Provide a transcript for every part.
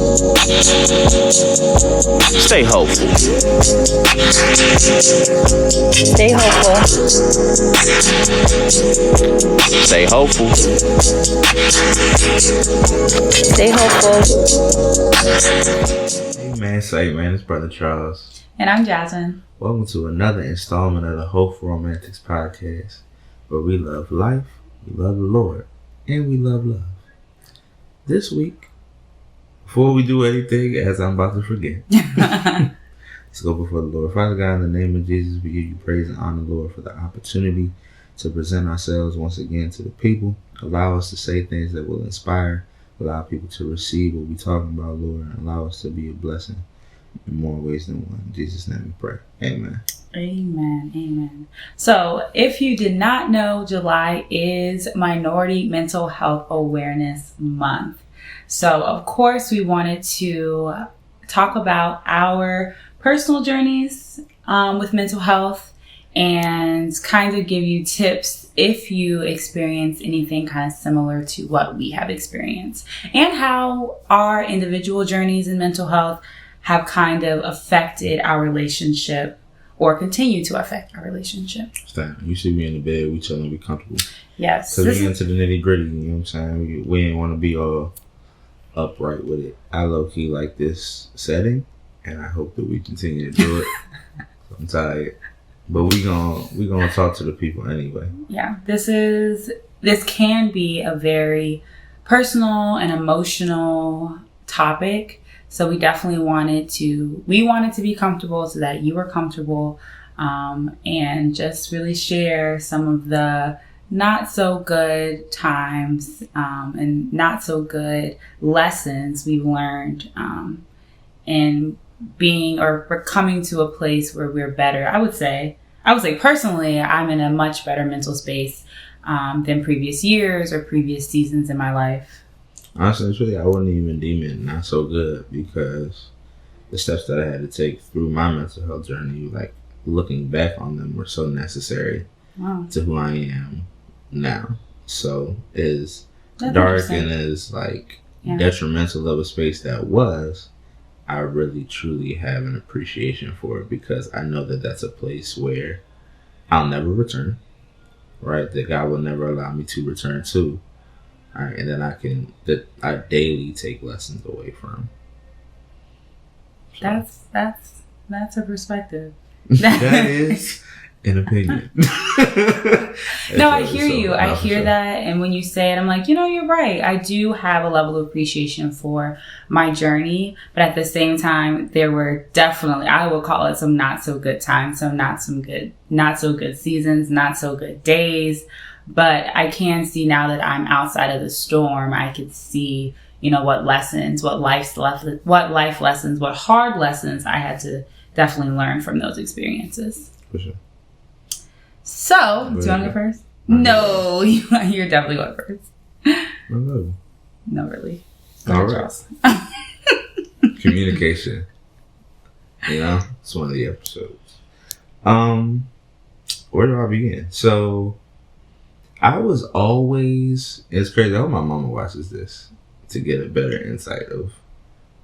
Stay hopeful. Stay hopeful. Stay hopeful. Stay hopeful. Hey man, it's Brother Charles. And I'm Jasmine. Welcome to another installment of the Hopefull Romantics podcast, where we love life, we love the Lord, and we love love. This week, before we do anything, as I'm about to forget, let's go before the Lord. Father God, in the name of Jesus, we give you praise and honor, Lord, for the opportunity to present ourselves once again to the people. Allow us to say things that will inspire, allow people to receive what we're talking about, Lord, and allow us to be a blessing in more ways than one. In Jesus' name we pray. Amen. Amen. Amen. So, if you did not know, July is Minority Mental Health Awareness Month. So, of course, we wanted to talk about our personal journeys with mental health and kind of give you tips if you experience anything kind of similar to what we have experienced, and how our individual journeys in mental health have kind of affected our relationship or continue to affect our relationship. You should be in the bed, we chilling, we comfortable. Yes. Because we into the nitty gritty, you know what I'm saying? We ain't want to be all upright with it. I low-key like this setting, and I hope that we continue to do it. I'm tired. But we gonna talk to the people anyway. Yeah, this can be a very personal and emotional topic. So we definitely wanted to be comfortable so that you were comfortable, and just really share some of the not so good times and not so good lessons we've learned in being, or we're coming to a place where we're better. I would say personally, I'm in a much better mental space than previous years or previous seasons in my life. Honestly, I wouldn't even deem it not so good, because the steps that I had to take through my mental health journey, like looking back on them, were so necessary to who I am now. So as dark and as detrimental of a space that was, I really truly have an appreciation for it, because I know that that's a place where I'll never return, right? That God will never allow me to return to. All right, and then I daily take lessons away from. So. That's a perspective. That is an opinion. No, I hear you. I hear that. And when you say it, I'm like, you're right. I do have a level of appreciation for my journey. But at the same time, there were definitely, I will call it some not so good times. So not so good seasons, not so good days. But I can see now that I'm outside of the storm, I could see, what lessons, what life lessons, what hard lessons I had to definitely learn from those experiences. For sure. So, do you want to go first? No, you're definitely going first. No, really. All right. Communication. It's one of the episodes. Where do I begin? So, I was always, it's crazy, I hope my mama watches this to get a better insight of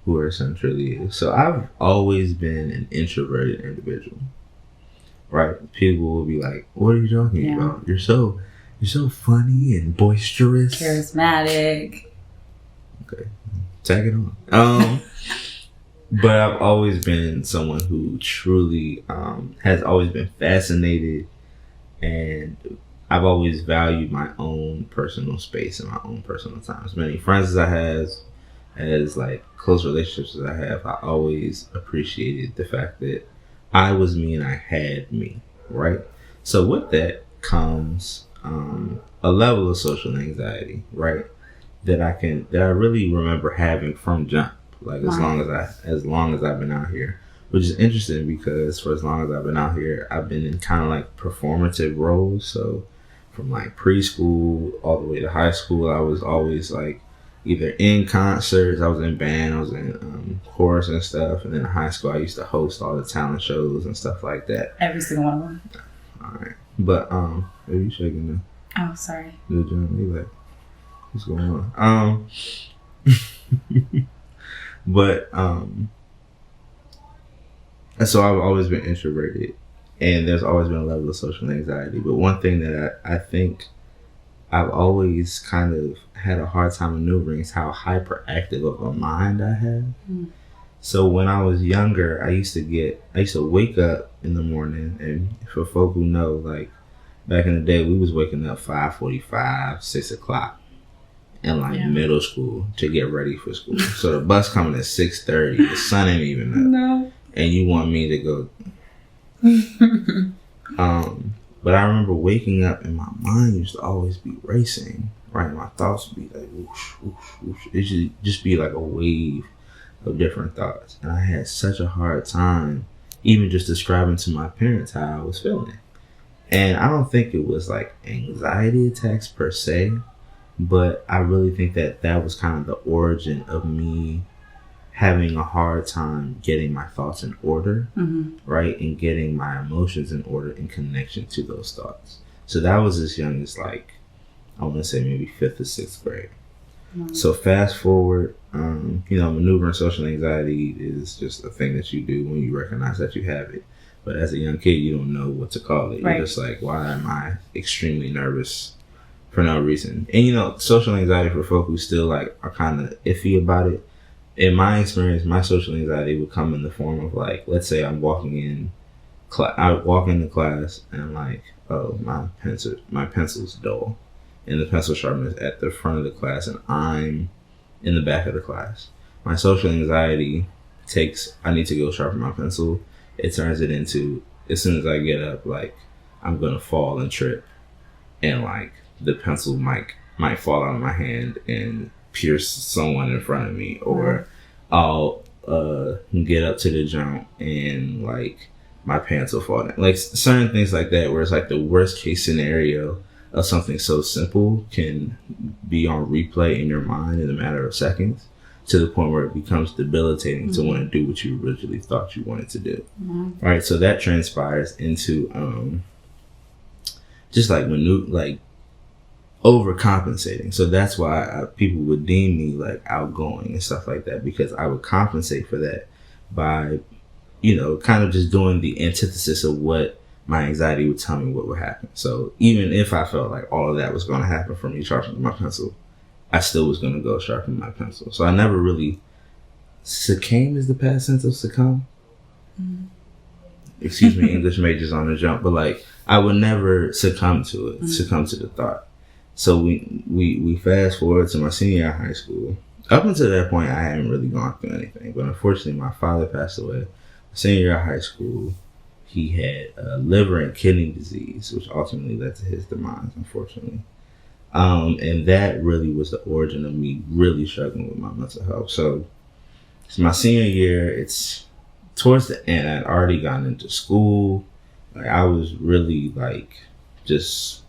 who her son truly is. So I've always been an introverted individual, right? People will be like, what are you talking about? You're so funny and boisterous. Charismatic. Okay, tag it on. But I've always been someone who truly has always been fascinated, and I've always valued my own personal space and my own personal time. As many friends as I have, as close relationships as I have, I always appreciated the fact that I was me and I had me, right? So with that comes a level of social anxiety, right? That I really remember having from jump, as long as I've been out here. Which is interesting, because for as long as I've been out here, I've been in kind of performative roles. So from preschool all the way to high school, I was always either in concerts, I was in band, I was in chorus and stuff. And then in high school, I used to host all the talent shows and stuff like that. Every single one of them. All right. But, are you shaking now? Oh, sorry. Good job. What's going on? But and so I've always been introverted, and there's always been a level of social anxiety. But one thing that I think I've always kind of had a hard time maneuvering is how hyperactive of a mind I have. So when I was younger, I used to wake up in the morning, and for folk who know, like back in the day, we was waking up 5:45, 6 o'clock in like middle school to get ready for school. So the bus coming at 6:30, the sun ain't even up. No. And you want me to go. But I remember waking up and my mind used to always be racing, right? My thoughts would be like whoosh, whoosh, whoosh. It should just be like a wave of different thoughts. And I had such a hard time even just describing to my parents how I was feeling. And I don't think it was like anxiety attacks per se, but I really think that was kind of the origin of me having a hard time getting my thoughts in order, right? And getting my emotions in order in connection to those thoughts. So that was as young as like, I want to say maybe 5th or 6th grade. So fast forward, maneuvering social anxiety is just a thing that you do when you recognize that you have it. But as a young kid, you don't know what to call it. You're just like, why am I extremely nervous for no reason? And social anxiety for folk who still like are kind of iffy about it. In my experience, my social anxiety would come in the form of like, let's say I'm walking in, I walk into class and I'm like, oh, my pencil's dull, and the pencil sharpener is at the front of the class, and I'm in the back of the class. My social anxiety I need to go sharpen my pencil. It turns it into, as soon as I get up, like I'm gonna fall and trip, and like the pencil might fall out of my hand and pierce someone in front of me, or I'll get up to the jump and like my pants will fall down. Like certain things like that, where it's like the worst case scenario of something so simple can be on replay in your mind in a matter of seconds, to the point where it becomes debilitating to want to do what you originally thought you wanted to do. Right. So that transpires into just like overcompensating. So that's why people would deem me like outgoing and stuff like that, because I would compensate for that by, kind of just doing the antithesis of what my anxiety would tell me what would happen. So even if I felt like all of that was going to happen for me sharpening my pencil, I still was going to go sharpen my pencil. So I never really succumb is the past tense of succumb. Excuse me, English majors on the jump, but like I would never succumb to it, succumb to the thought. So we fast forward to my senior year of high school. Up until that point, I hadn't really gone through anything. But unfortunately, my father passed away. Senior year of high school, he had liver and kidney disease, which ultimately led to his demise, unfortunately. And that really was the origin of me really struggling with my mental health. So it's my senior year. It's towards the end. I'd already gotten into school. Like I was really like just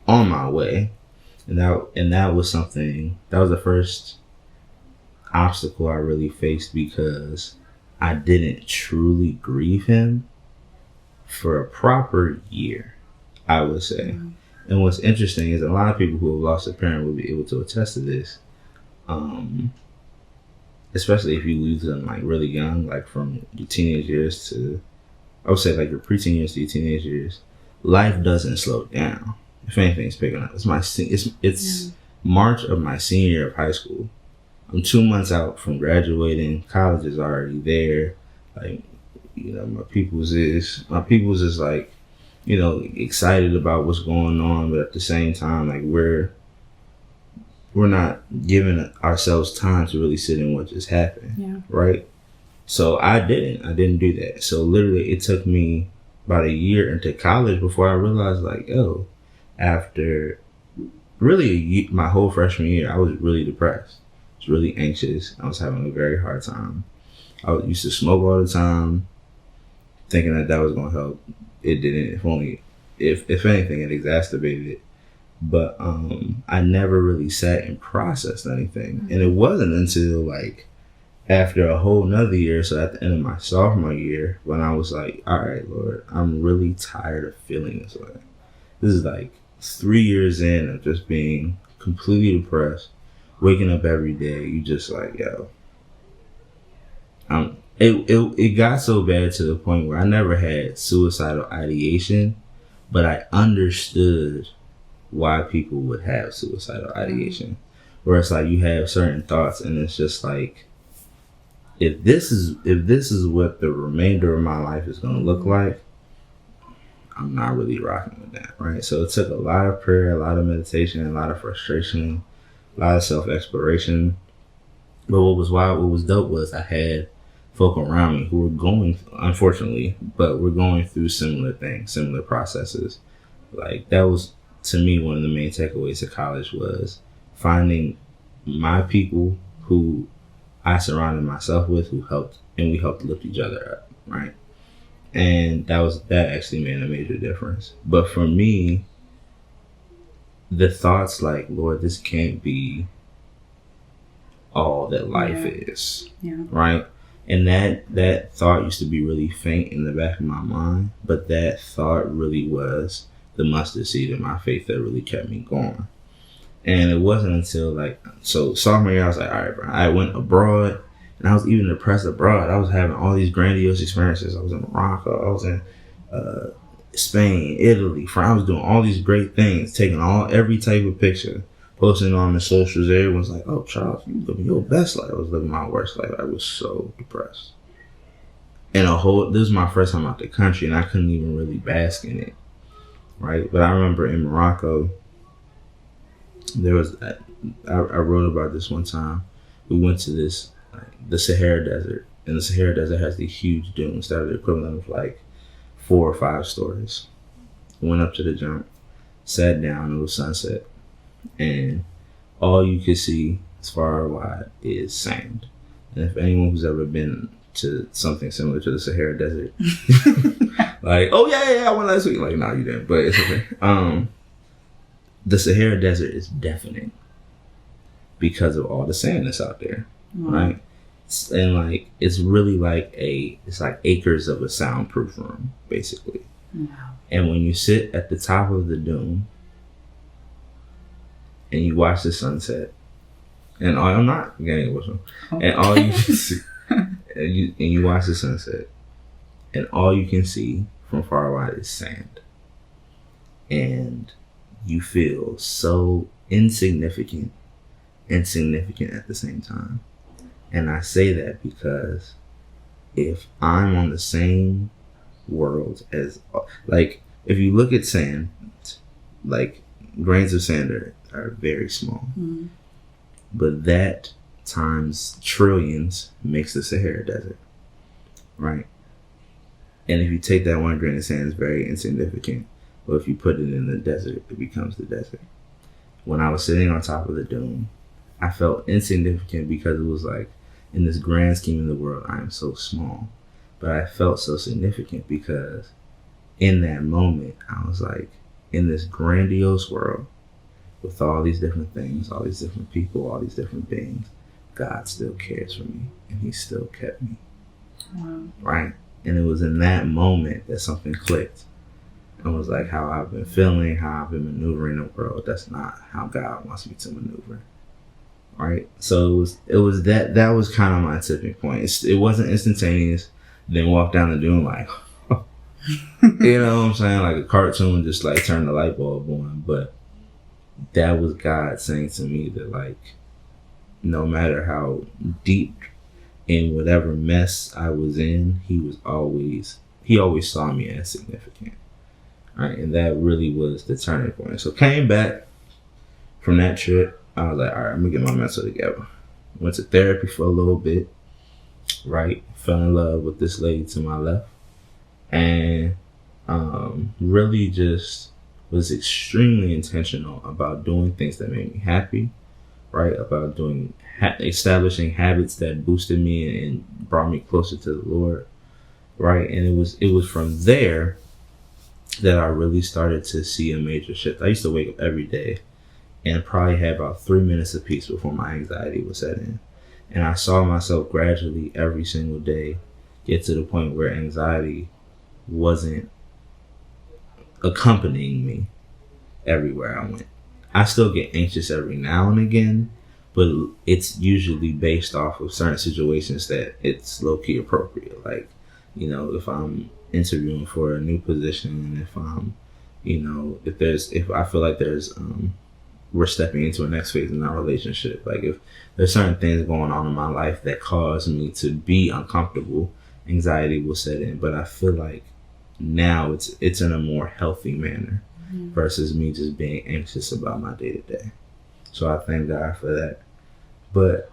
on my way. And that was something, that was the first obstacle I really faced, because I didn't truly grieve him for a proper year, I would say. And what's interesting is a lot of people who have lost a parent will be able to attest to this. Especially if you lose them like really young, like from your teenage years to, I would say like your preteen years to your teenage years. Life doesn't slow down. If anything, it's picking up. It's March of my senior year of high school. I'm 2 months out from graduating. College is already there. Like, my people's is like, excited about what's going on, but at the same time, like we're not giving ourselves time to really sit in what just happened. Right? So I didn't do that. So literally it took me about a year into college before I realized like, after really my whole freshman year, I was really depressed. I was really anxious. I was having a very hard time. I used to smoke all the time, thinking that was going to help. It didn't. If anything, it exacerbated it. But I never really sat and processed anything. And it wasn't until like after a whole nother year, so at the end of my sophomore year, when I was like, all right, Lord, I'm really tired of feeling this way. This is like 3 years in of just being completely depressed, waking up every day. You just like, it got so bad to the point where I never had suicidal ideation, but I understood why people would have suicidal ideation. Where it's like you have certain thoughts and it's just like, if this is what the remainder of my life is going to look like, I'm not really rocking with that, right? So it took a lot of prayer, a lot of meditation, a lot of frustration, a lot of self-exploration. But what was wild, what was dope was I had folk around me who were going, unfortunately, but we're going through similar things, similar processes. Like, that was, to me, one of the main takeaways of college was finding my people who I surrounded myself with, who helped, and we helped lift each other up, right? And that actually made a major difference. But for me, the thoughts like, Lord, this can't be all that life is, right? And that thought used to be really faint in the back of my mind, but that thought really was the mustard seed of my faith that really kept me going. And it wasn't until sophomore year, I was like, all right, bro, I went abroad. And I was even depressed abroad. I was having all these grandiose experiences. I was in Morocco. I was in Spain, Italy, France. I was doing all these great things, taking every type of picture, posting on the socials. Everyone's like, oh, Charles, you living your best life. I was living my worst life. I was so depressed. And this was my first time out the country, and I couldn't even really bask in it, right? But I remember in Morocco, there was, I wrote about this one time. We went to the Sahara Desert, and the Sahara Desert has these huge dunes that are the equivalent of like 4 or 5 stories. Went up to the jump, sat down, it was sunset, and all you could see as far wide is sand. And if anyone who's ever been to something similar to the Sahara Desert, like, oh yeah, I went last week. Like, no, you didn't, but it's okay. The Sahara Desert is deafening because of all the sand that's out there, right? And like, it's really it's like acres of a soundproof room, basically. Wow. And when you sit at the top of the dune and you watch the sunset, and I'm not getting emotional, and all you can see, and you watch the sunset, and all you can see from far away is sand, and you feel so insignificant at the same time. And I say that because if I'm on the same world as, like, if you look at sand, like, grains of sand are very small. Mm-hmm. But that times trillions makes the Sahara Desert, right? And if you take that one grain of sand, it's very insignificant. But if you put it in the desert, it becomes the desert. When I was sitting on top of the dune, I felt insignificant because it was like, in this grand scheme of the world, I am so small. But I felt so significant because in that moment, I was like, in this grandiose world, with all these different things, all these different people, all these different beings, God still cares for me, and he still kept me. Wow. Right? And it was in that moment that something clicked. And was like, how I've been feeling, how I've been maneuvering the world, that's not how God wants me to maneuver. Right? So it was that was kind of my tipping point. It wasn't instantaneous. Then walk down the dune like, you know what I'm saying? Like a cartoon, just like turn the light bulb on. But that was God saying to me that, like, no matter how deep in whatever mess I was in, he always saw me as significant. Right? And that really was the turning point. So came back from that trip. I was like, all right, I'm gonna get my mental together. Went to therapy for a little bit, right? Fell in love with this lady to my left, and really just was extremely intentional about doing things that made me happy, right? About establishing habits that boosted me and brought me closer to the Lord, right? And it was from there that I really started to see a major shift. I used to wake up every day and probably had about 3 minutes of peace before my anxiety would set in. And I saw myself gradually every single day get to the point where anxiety wasn't accompanying me everywhere I went. I still get anxious every now and again, but it's usually based off of certain situations that it's low-key appropriate. Like, you know, if I'm interviewing for a new position, if I'm, you know, if I feel like we're stepping into a next phase in our relationship, like if there's certain things going on in my life that cause me to be uncomfortable, anxiety will set in. But I feel like now it's in a more healthy manner versus me just being anxious about my day-to-day. So I thank God for that. But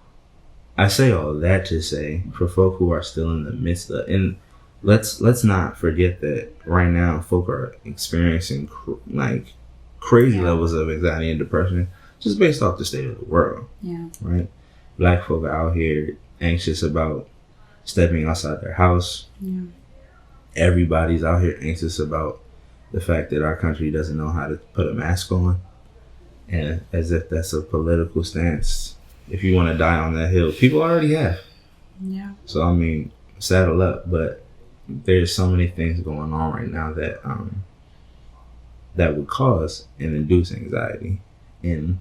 I say all that to say, for folk who are still in the midst of, and let's not forget that right now folk are experiencing crazy levels of anxiety and depression just based off the state of the world. Yeah. Right? Black folk are out here anxious about stepping outside their house. Yeah. Everybody's out here anxious about the fact that our country doesn't know how to put a mask on. And as if that's a political stance. If you want to die on that hill, people already have. Yeah. So, I mean, saddle up. But there's so many things going on right now that that would cause and induce anxiety. And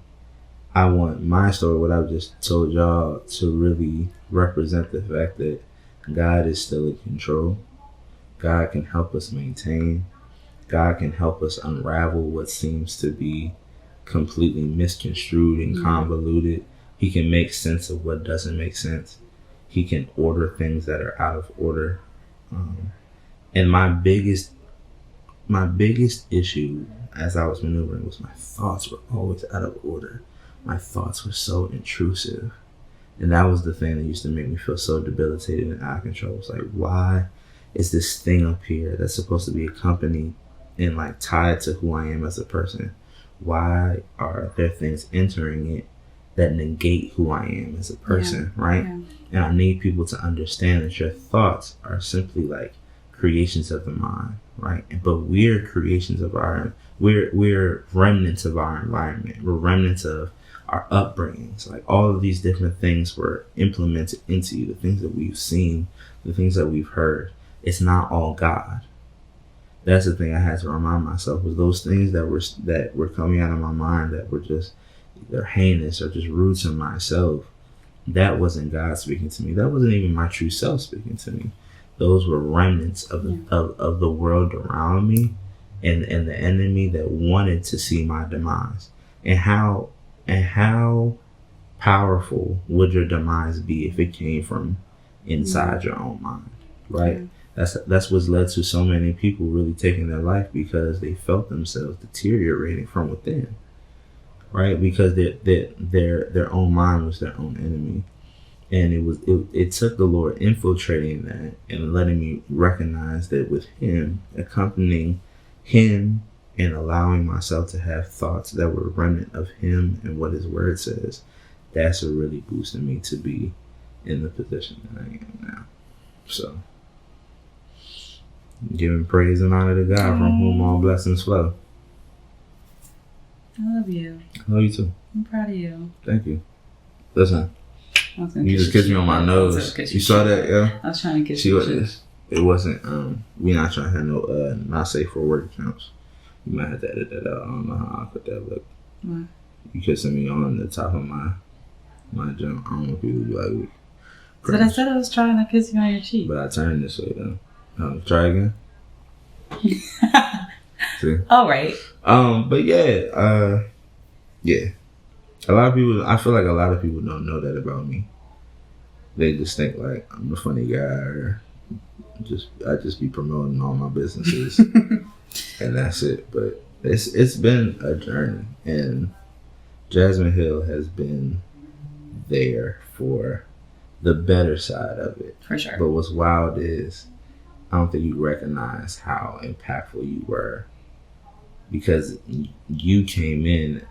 I want my story, what I've just told y'all, to really represent the fact that God is still in control. God can help us maintain. God can help us unravel what seems to be completely misconstrued and convoluted. He can make sense of what doesn't make sense. He can order things that are out of order. And my biggest issue as I was maneuvering was my thoughts were always out of order. My thoughts were so intrusive. And that was the thing that used to make me feel so debilitated and out of control. It's like, why is this thing up here that's supposed to be a company and like tied to who I am as a person? Why are there things entering it that negate who I am as a person, right? Yeah. And I need people to understand that your thoughts are simply like creations of the mind, right? But we're creations of we're remnants of our environment. We're remnants of our upbringings. Like all of these different things were implemented into you, the things that we've seen, the things that we've heard. It's not all God. That's the thing I had to remind myself, was those things that were coming out of my mind that were just either heinous or just rude to myself. That wasn't God speaking to me. That wasn't even my true self speaking to me. Those were remnants of the world around me and the enemy that wanted to see my demise. And how powerful would your demise be if it came from inside your own mind, right? Yeah. That's what's led to so many people really taking their life, because they felt themselves deteriorating from within, right? Because their own mind was their own enemy. And it took the Lord infiltrating that and letting me recognize that with Him, accompanying Him and allowing myself to have thoughts that were remnant of Him and what His Word says, that's what really boosted me to be in the position that I am now. So, giving praise and honor to God, from whom all blessings flow. I love you. I love you too. I'm proud of you. Thank you. Listen. You just kissed me on my nose. You saw that, yeah? I was trying to kiss you. It wasn't, we not trying to have no, not safe for work accounts. You might have to edit that out. I don't know how I put that look. What? You kissing me on the top of my jump. I don't know if people be like, but I said I was trying to kiss you on your cheek. But I turned this way though. Try again. See? All right. But yeah. A lot of people, I feel like a lot of people don't know that about me. They just think like I'm a funny guy, or I just be promoting all my businesses and that's it. But it's been a journey, and Jasmine Hill has been there for the better side of it. For sure. But what's wild is I don't think you recognize how impactful you were, because you came in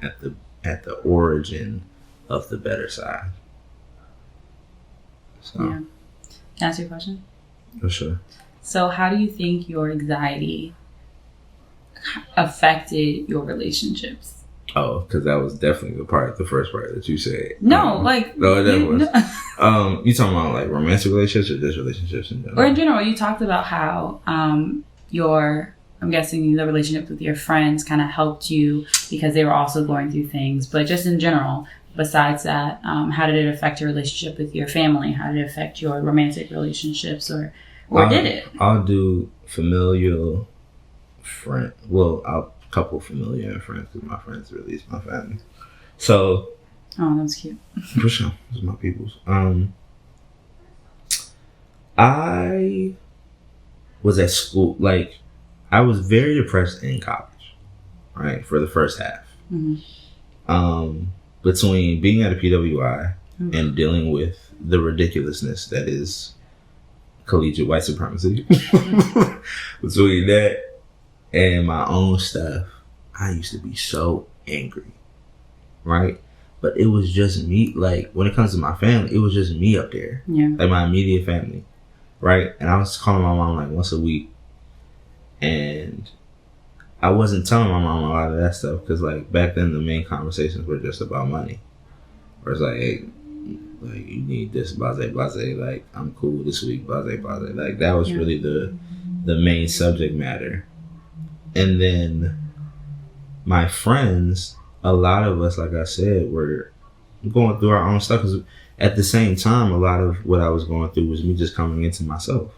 at the origin of the better side. So, yeah. Can I ask you a question? For sure. So how do you think your anxiety affected your relationships? Oh, because that was definitely the first part that you said. No, you talking about like romantic relationships or just relationships in general? Or in general, you talked about how I'm guessing the relationship with your friends kind of helped you because they were also going through things. But just in general, besides that, how did it affect your relationship with your family? How did it affect your romantic relationships, or did it? I'll do familial, friend. Well, I'll couple familiar and friends because my friends really is my family. So. Oh, that's cute. For sure, those are my peoples. I was at school, like, I was very depressed in college, right, for the first half. Mm-hmm. Between being at a PWI and dealing with the ridiculousness that is collegiate white supremacy, between that and my own stuff, I used to be so angry, right? But it was just me, like, when it comes to my family, it was just me up there. Yeah. Like, my immediate family. Right? And I was calling my mom, like, once a week. And I wasn't telling my mom a lot of that stuff because, like, back then the main conversations were just about money. Where it's like, hey, like, you need this, blase, blase. Like, I'm cool this week, blase, blase. Like, that was really the main subject matter. And then my friends, a lot of us, like I said, were going through our own stuff. Because at the same time, a lot of what I was going through was me just coming into myself.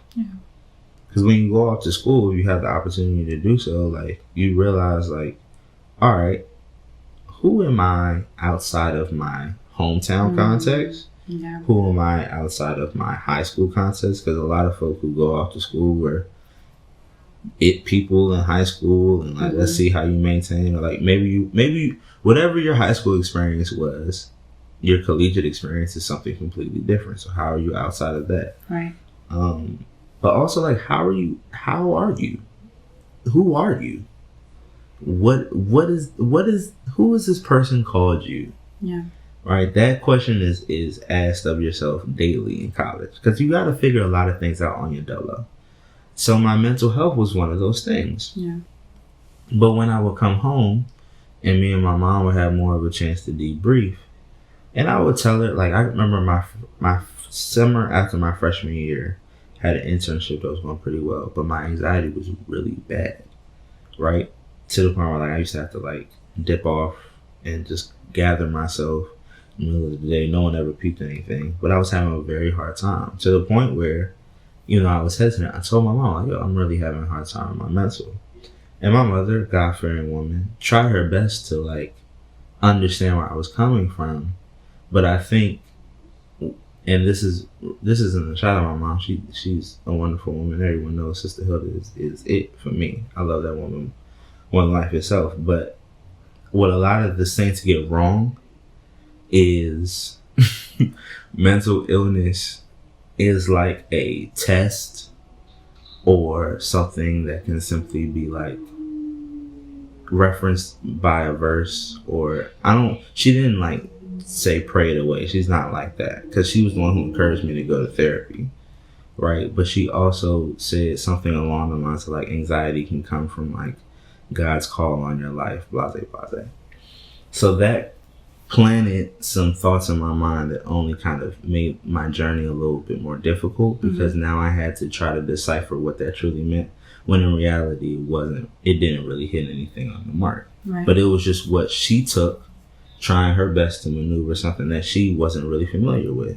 Because when you go off to school, you have the opportunity to do so. Like, you realize, like, all right, who am I outside of my hometown context? Yeah. Who am I outside of my high school context? Because a lot of folk who go off to school were it people in high school, and like, let's see how you maintain. Or like, maybe whatever your high school experience was, your collegiate experience is something completely different. So how are you outside of that? Right. But also, like, how are you? Who are you? Who is this person called you? Yeah. Right. That question is asked of yourself daily in college, because you got to figure a lot of things out on your dolo. So my mental health was one of those things. Yeah. But when I would come home, and me and my mom would have more of a chance to debrief, and I would tell her, like, I remember my summer after my freshman year, had an internship that was going pretty well, but my anxiety was really bad, right? To the point where, like, I used to have to, like, dip off and just gather myself in the middle of the day. No one ever peeped anything, but I was having a very hard time, to the point where, you know, I was hesitant. I told my mom, like, yo, I'm really having a hard time with my mental. And my mother, God-fearing woman, tried her best to, like, understand where I was coming from. But I think, and this isn't a shot at my mom. She's a wonderful woman. Everyone knows Sister Hilda is it for me. I love that woman, one life itself. But what a lot of the saints get wrong is mental illness is like a test or something that can simply be, like, referenced by a verse, or she didn't, like, say pray it away. She's not like that, because she was the one who encouraged me to go to therapy, right? But she also said something along the lines of, like, anxiety can come from, like, God's call on your life, blase, blase. So that planted some thoughts in my mind that only kind of made my journey a little bit more difficult, because now I had to try to decipher what that truly meant, when in reality it didn't really hit anything on the mark. Right. But it was just what she took, trying her best to maneuver something that she wasn't really familiar with.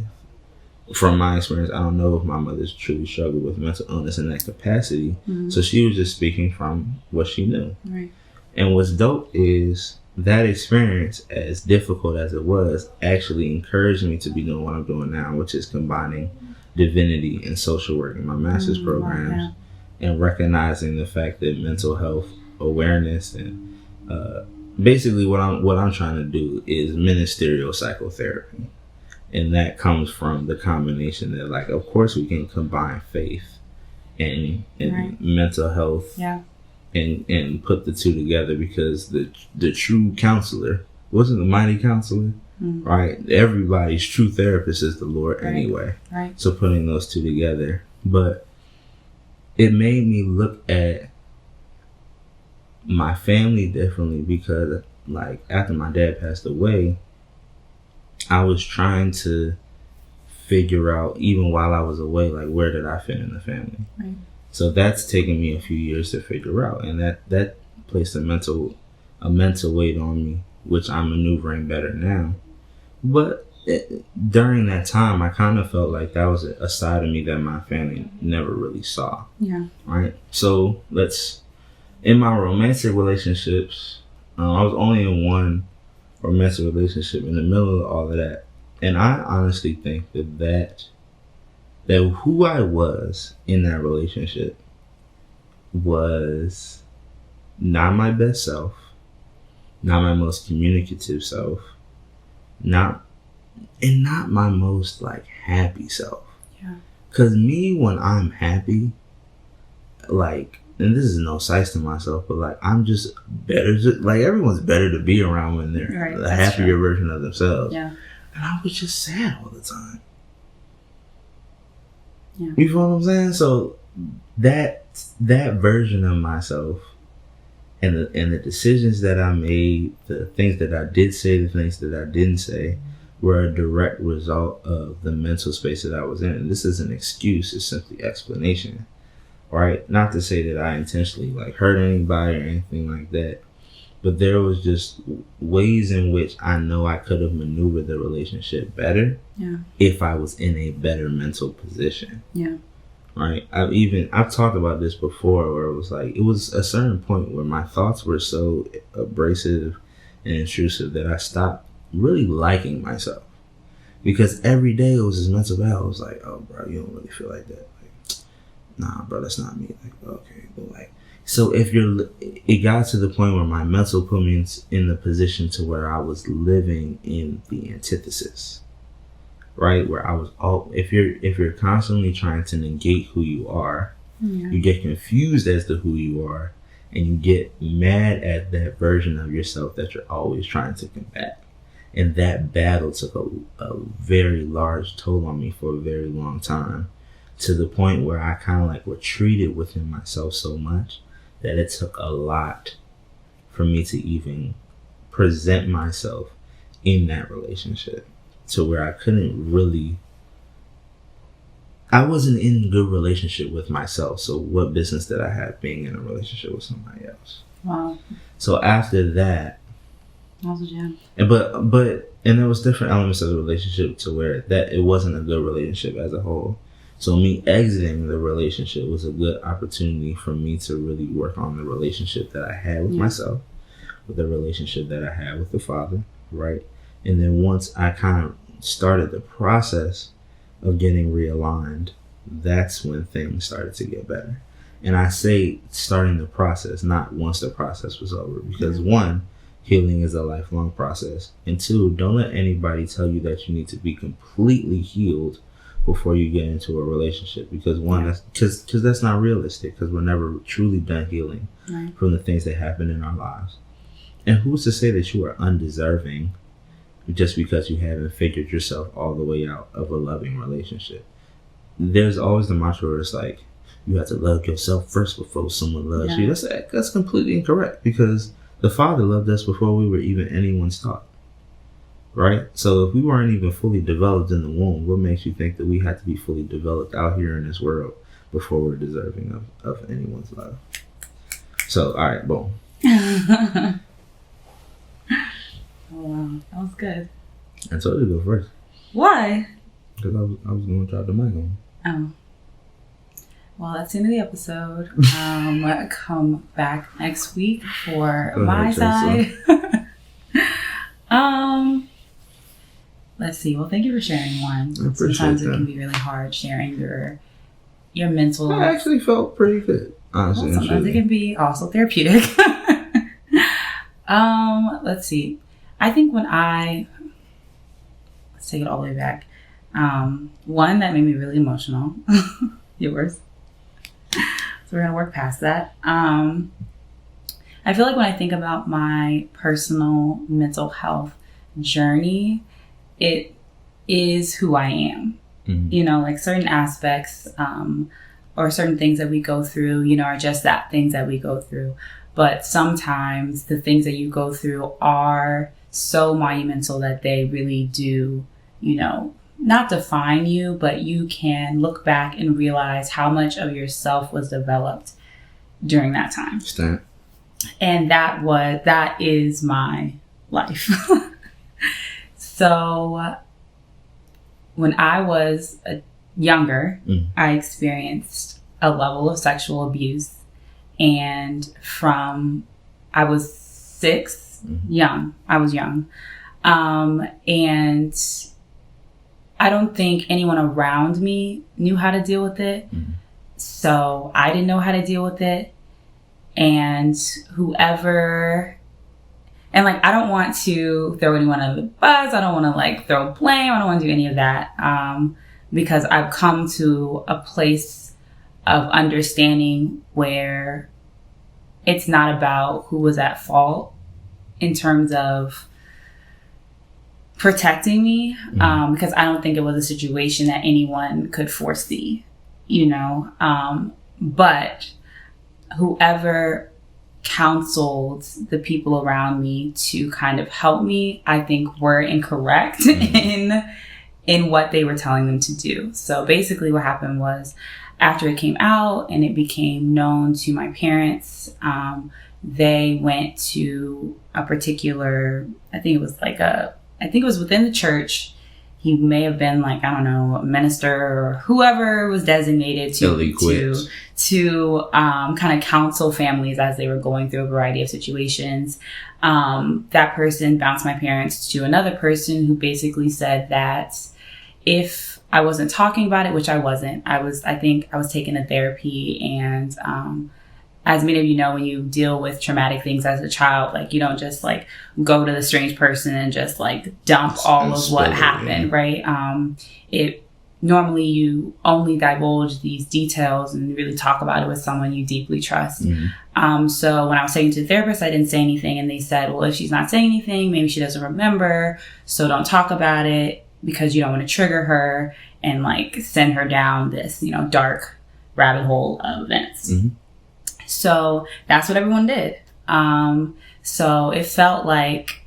From my experience, I don't know if my mother's truly struggled with mental illness in that capacity. So she was just speaking from what she knew. Right. And what's dope is that experience, as difficult as it was, actually encouraged me to be doing what I'm doing now, which is combining divinity and social work in my master's programs, and recognizing the fact that mental health awareness and basically what I'm trying to do is ministerial psychotherapy. And that comes from the combination that, like, of course we can combine faith and mental health and put the two together, because the true counselor wasn't the mighty counselor, right? Everybody's true therapist is the Lord anyway. Right. So putting those two together. But it made me look at my family differently, because, like, after my dad passed away, I was trying to figure out, even while I was away, like, where did I fit in the family? Right. So that's taken me a few years to figure out, and that placed a mental weight on me, which I'm maneuvering better now. But during that time, I kind of felt like that was a side of me that my family never really saw. Yeah. Right. So in my romantic relationships, I was only in one romantic relationship in the middle of all of that. And I honestly think that who I was in that relationship was not my best self, not my most communicative self, not my most like happy self. Yeah. Cause me, when I'm happy, like, and this is no size to myself, but like I'm just better. Like everyone's better to be around when they're a happier version of themselves. Yeah. And I was just sad all the time. Yeah. You feel what I'm saying? So that version of myself and the decisions that I made, the things that I did say, the things that I didn't say, were a direct result of the mental space that I was in. And this is an excuse, it's simply explanation. Right? Not to say that I intentionally like hurt anybody or anything like that. But there was just ways in which I know I could have maneuvered the relationship better if I was in a better mental position. Yeah. Right? I've talked about this before where it was a certain point where my thoughts were so abrasive and intrusive that I stopped really liking myself. Because every day it was this mental battle. I was like, oh bro, you don't really feel like that. Like, nah, bro, that's not me. Like, okay, but like, so it got to the point where my mental put me in the position to where I was living in the antithesis, right? Where I was if you're constantly trying to negate who you are, you get confused as to who you are, and you get mad at that version of yourself that you're always trying to combat. And that battle took a very large toll on me for a very long time, to the point where I kind of like retreated within myself so much that it took a lot for me to even present myself in that relationship, to where I wasn't in a good relationship with myself. So what business did I have being in a relationship with somebody else? Wow. So after that, was a jam. And there was different elements of the relationship to where that it wasn't a good relationship as a whole. So me exiting the relationship was a good opportunity for me to really work on the relationship that I had with myself, with the relationship that I had with the Father, right? And then once I kind of started the process of getting realigned, that's when things started to get better. And I say starting the process, not once the process was over, because one, healing is a lifelong process, and two, don't let anybody tell you that you need to be completely healed before you get into a relationship, because that's not realistic, because we're never truly done healing from the things that happen in our lives. And who's to say that you are undeserving just because you haven't figured yourself all the way out of a loving relationship? There's always the mantra where it's like, you have to love yourself first before someone loves you. That's completely incorrect, because the Father loved us before we were even anyone's thought. Right? So if we weren't even fully developed in the womb, what makes you think that we had to be fully developed out here in this world before we're deserving of anyone's love? So, all right, boom. Oh, wow. That was good. I told you to go first. Why? Because I was going to drop the mic on. Oh. Well, that's the end of the episode. Come back next week for my side. Let's see. Well, thank you for sharing one. Sometimes it can be really hard sharing your mental. I actually felt pretty good, honestly. Well, sometimes it can be also therapeutic. Let's see. I think let's take it all the way back. One that made me really emotional. Yours. So we're gonna work past that. I feel like when I think about my personal mental health journey, it is who I am. Mm-hmm. You know, like certain aspects or certain things that we go through, you know, are just that, things that we go through. But sometimes the things that you go through are so monumental that they really do, you know, not define you, but you can look back and realize how much of yourself was developed during that time. Understand. And that is my life. So when I was younger, I experienced a level of sexual abuse. And I was 6, I was young. And I don't think anyone around me knew how to deal with it. So I didn't know how to deal with it. And I don't want to throw anyone under the bus. I don't want to throw blame. I don't want to do any of that. Because I've come to a place of understanding where it's not about who was at fault in terms of protecting me, because I don't think it was a situation that anyone could foresee, but whoever counseled the people around me to kind of help me, I think were incorrect in what they were telling them to do. So basically what happened was, after it came out and it became known to my parents, they went to a particular, I think it was within the church. He may have been a minister or whoever was designated to kind of counsel families as they were going through a variety of situations. That person bounced my parents to another person who basically said that if I wasn't talking about it, which I wasn't, I think I was taking a therapy, and as many of you know, when you deal with traumatic things as a child, you don't just go to the strange person and just dump all of what happened, right? Normally you only divulge these details and really talk about it with someone you deeply trust. So when I was taken to the therapist, I didn't say anything, and they said, well, if she's not saying anything, maybe she doesn't remember, so don't talk about it because you don't want to trigger her and send her down this, dark rabbit hole of events. So that's what everyone did. So it felt like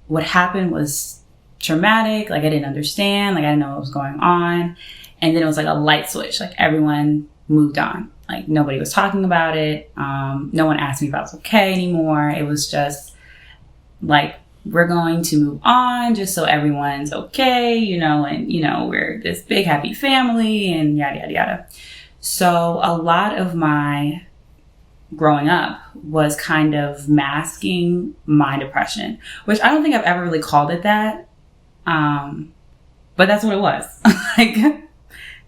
what happened was traumatic. I didn't understand. I didn't know what was going on. And then it was a light switch. Everyone moved on. Nobody was talking about it. No one asked me if I was okay anymore. It was just we're going to move on just so everyone's okay, and, we're this big happy family and yada, yada, yada. So a lot of my growing up was kind of masking my depression, which I don't think I've ever really called it that. But that's what it was.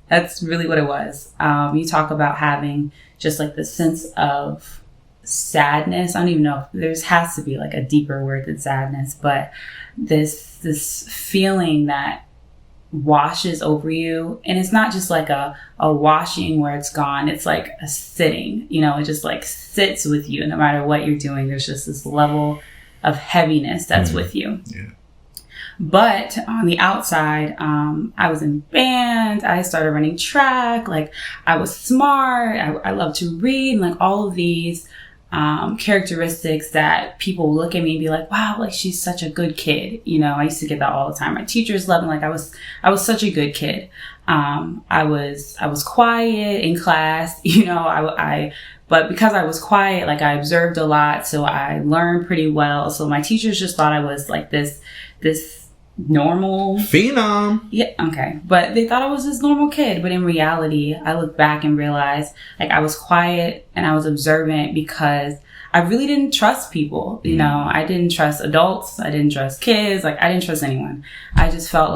That's really what it was. You talk about having just this sense of sadness. I don't even know if there has to be a deeper word than sadness, but this feeling that washes over you, and it's not just a washing where it's gone. It's a sitting, it just sits with you, and no matter what you're doing, there's just this level of heaviness that's with you. But on the outside, I was in band. I started running track. I was smart. I love to read, and all of these characteristics that people look at me and be like, wow, she's such a good kid. I used to get that all the time. My teachers loved me. I was such a good kid. I was quiet in class, but because I was quiet, I observed a lot. So I learned pretty well. So my teachers just thought I was this normal phenom. Yeah. Okay. But they thought I was this normal kid. But in reality, I look back and realize I was quiet and I was observant because I really didn't trust people. I didn't trust adults. I didn't trust kids. I didn't trust anyone. I just felt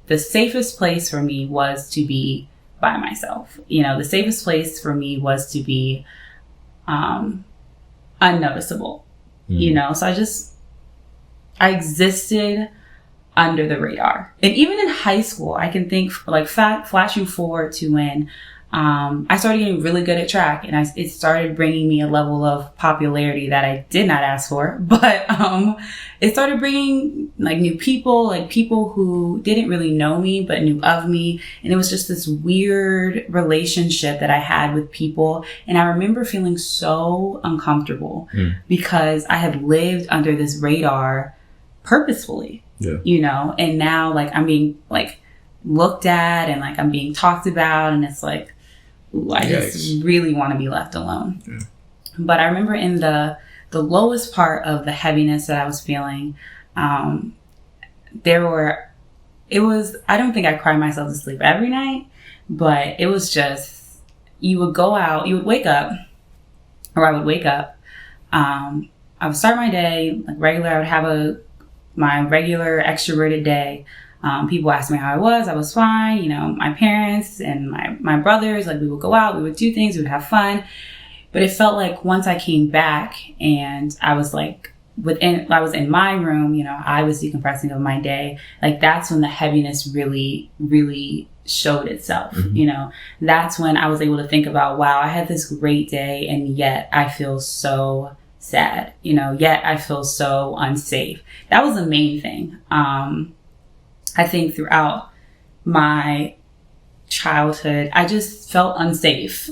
the safest place for me was to be by myself. The safest place for me was to be unnoticeable. So I existed under the radar. And even in high school, I can think flashing forward to when I started getting really good at track, and it started bringing me a level of popularity that I did not ask for, but it started bringing new people, people who didn't really know me but knew of me, and it was just this weird relationship that I had with people. And I remember feeling so uncomfortable because I had lived under this radar purposefully. Yeah. And now I'm being looked at and I'm being talked about, and it's ooh, I just really want to be left alone. Yeah. But I remember in the lowest part of the heaviness that I was feeling, I don't think I cried myself to sleep every night, but it was just, you would wake up, or I would wake up. I would start my day like regular. I would have my regular extroverted day. People asked me how I was fine. My parents and my brothers, like we would go out, we would do things, we would have fun. But it felt like once I came back and I was like, I was in my room, I was decompressing of my day. Like that's when the heaviness really, really showed itself. That's when I was able to think about, wow, I had this great day and yet I feel so sad, yet I feel so unsafe. That was the main thing. I think throughout my childhood, I just felt unsafe.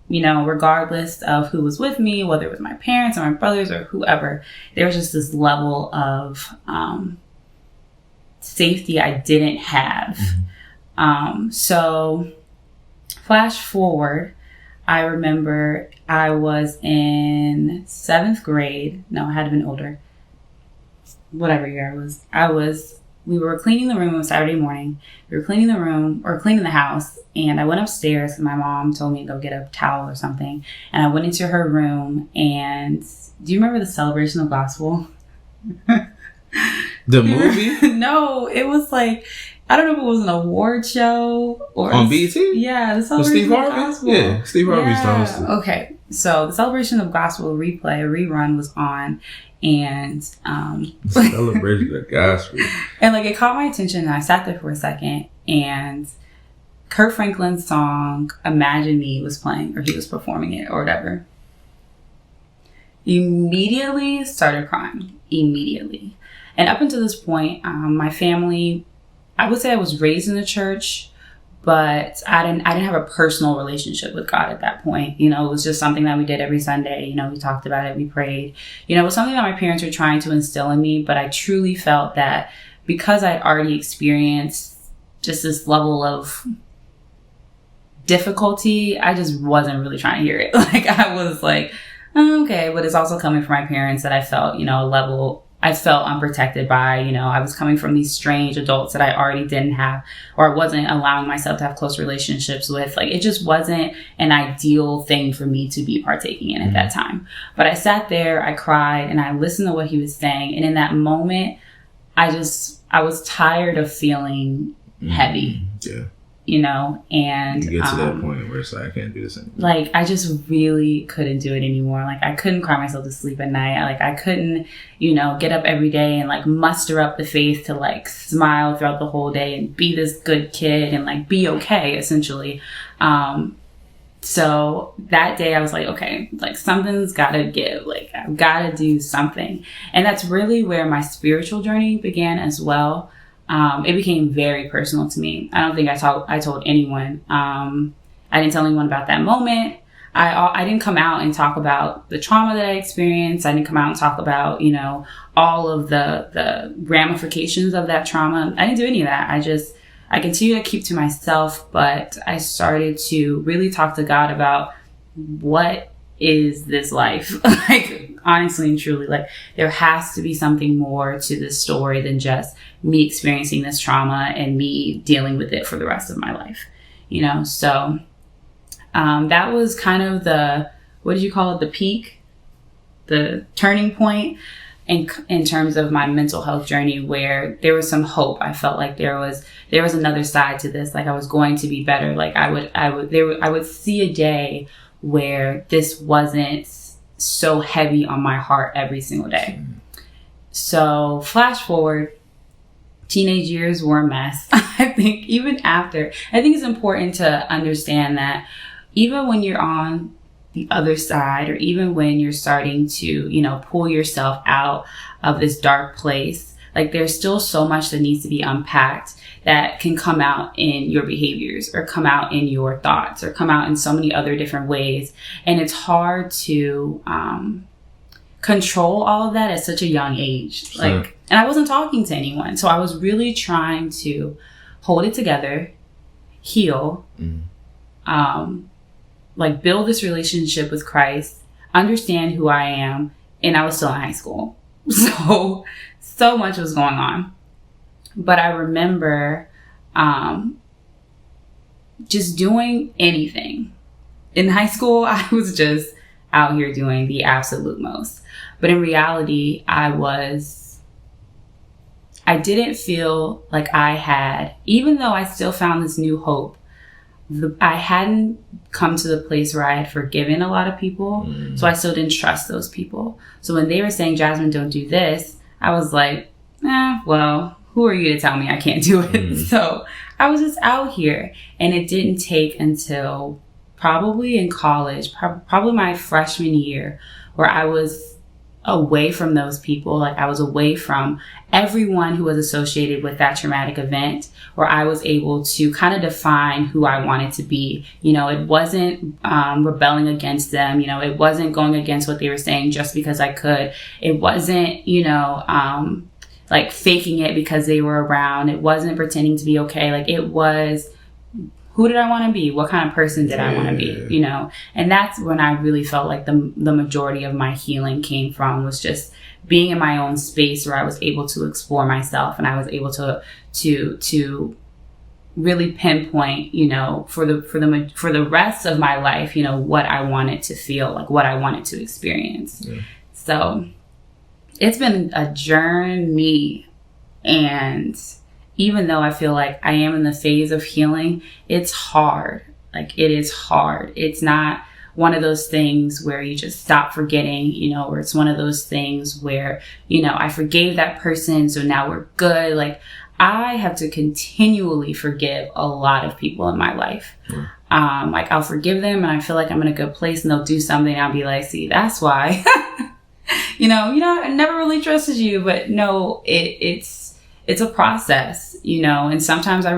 Regardless of who was with me, whether it was my parents or my brothers or whoever, there was just this level of safety I didn't have. So flash forward, I remember I was in 7th grade. No, I had to been older. Whatever year I was. We were cleaning the room on Saturday morning. We were cleaning the room or cleaning the house. And I went upstairs and my mom told me to go get a towel or something. And I went into her room and do you remember the Celebration of Gospel? The movie? No, it was like, I don't know if it was an award show or on BET? Yeah, the Celebration of Gospel. Yeah, Steve Harvey's hosted. Okay, so the Celebration of Gospel rerun was on. And Celebration of Gospel. And like it caught my attention and I sat there for a second and Kurt Franklin's song Imagine Me was playing, or he was performing it or whatever. Immediately started crying. Immediately. And up until this point, my family, I would say I was raised in the church, but I didn't have a personal relationship with God at that point. It was just something that we did every Sunday. We talked about it, we prayed. It was something that my parents were trying to instill in me, but I truly felt that because I'd already experienced just this level of difficulty, I just wasn't really trying to hear it. Like I was like, oh, okay, but it's also coming from my parents that I felt, a level I felt unprotected by. I was coming from these strange adults that I already didn't have, or I wasn't allowing myself to have close relationships with. Like it just wasn't an ideal thing for me to be partaking in at that time. But I sat there, I cried, and I listened to what he was saying. And in that moment, I was tired of feeling heavy. Yeah. And you get to that point where it's like, I can't do this anymore. Like, I just really couldn't do it anymore. Like, I couldn't cry myself to sleep at night. I couldn't, get up every day and like muster up the faith to like smile throughout the whole day and be this good kid and like be okay, essentially. So that day I was like, okay, like something's gotta give. Like, I've gotta do something. And that's really where my spiritual journey began as well. It became very personal to me. I don't think I told anyone. I didn't tell anyone about that moment. I didn't come out and talk about the trauma that I experienced. I didn't come out and talk about, all of the ramifications of that trauma. I didn't do any of that. I continued to keep to myself, but I started to really talk to God about what is this life? Like, honestly and truly, like there has to be something more to this story than just me experiencing this trauma and me dealing with it for the rest of my life, So that was kind of what did you call it? The peak, the turning point in terms of my mental health journey, where there was some hope. I felt like there was another side to this. Like I was going to be better. Like I would see a day where this wasn't so heavy on my heart every single day. So flash forward, teenage years were a mess. I think it's important to understand that even when you're on the other side, or even when you're starting to, pull yourself out of this dark place, like there's still so much that needs to be unpacked that can come out in your behaviors or come out in your thoughts or come out in so many other different ways. And it's hard to control all of that at such a young age. Like, and I wasn't talking to anyone. So I was really trying to hold it together, heal, like build this relationship with Christ, understand who I am. And I was still in high school. So much was going on. But I remember just doing anything. In high school, I was just out here doing the absolute most. But in reality, I didn't feel like I had, even though I still found this new hope, I hadn't come to the place where I had forgiven a lot of people. So I still didn't trust those people. So when they were saying, Jasmine, don't do this, I was like, well, who are you to tell me I can't do it? So I was just out here. And it didn't take until probably in college, probably my freshman year, where I was away from those people. Like I was away from everyone who was associated with that traumatic event, where I was able to kind of define who I wanted to be. You know, it wasn't rebelling against them. You know, it wasn't going against what they were saying just because I could. It wasn't, you know, like faking it because they were around. It wasn't pretending to be okay. Like it was, who did I want to be? What kind of person did I want to be? You know, and that's when I really felt like the majority of my healing came from, was just being in my own space where I was able to explore myself, and I was able to really pinpoint, you know, for the rest of my life, you know, what I wanted to feel, like what I wanted to experience. So it's been a journey, and even though I feel like I am in the phase of healing, it's hard. Like it is hard. It's not one of those things where you just stop forgetting, you know, or it's one of those things where, you know, I forgave that person, so now we're good. Like I have to continually forgive a lot of people in my life. Like I'll forgive them and I feel like I'm in a good place, and they'll do something. I'll be like, see, that's why, you know, I never really trusted you. But no, it's a process, you know, and sometimes I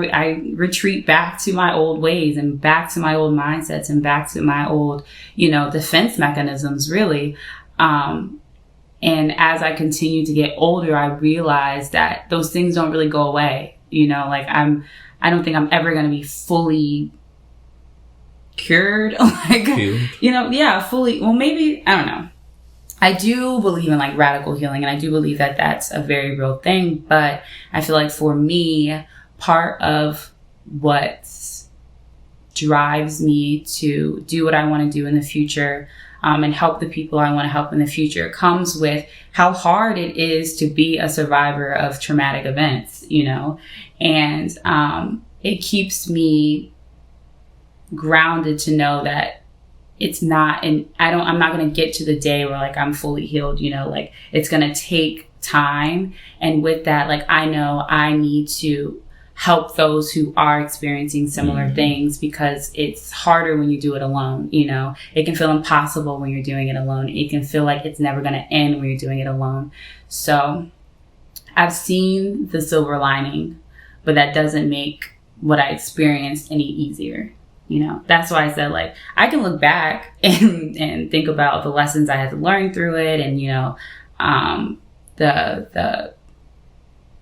retreat back to my old ways and back to my old mindsets and back to my old, you know, defense mechanisms, really. And as I continue to get older, I realize that those things don't really go away. You know, like I don't think I'm ever going to be fully cured. Like, you know, yeah, fully. Well, maybe, I don't know. I do believe in like radical healing, and I do believe that that's a very real thing. But I feel like for me, part of what drives me to do what I want to do in the future, and help the people I want to help in the future, comes with how hard it is to be a survivor of traumatic events, you know, and it keeps me grounded to know that it's not, and I'm not going to get to the day where like I'm fully healed, you know, like it's going to take time. And with that, like, I know I need to help those who are experiencing similar things, because it's harder when you do it alone. You know, it can feel impossible when you're doing it alone. It can feel like it's never going to end when you're doing it alone. So I've seen the silver lining, but that doesn't make what I experienced any easier. You know, that's why I said, like, I can look back and think about the lessons I had to learn through it. And, you know, I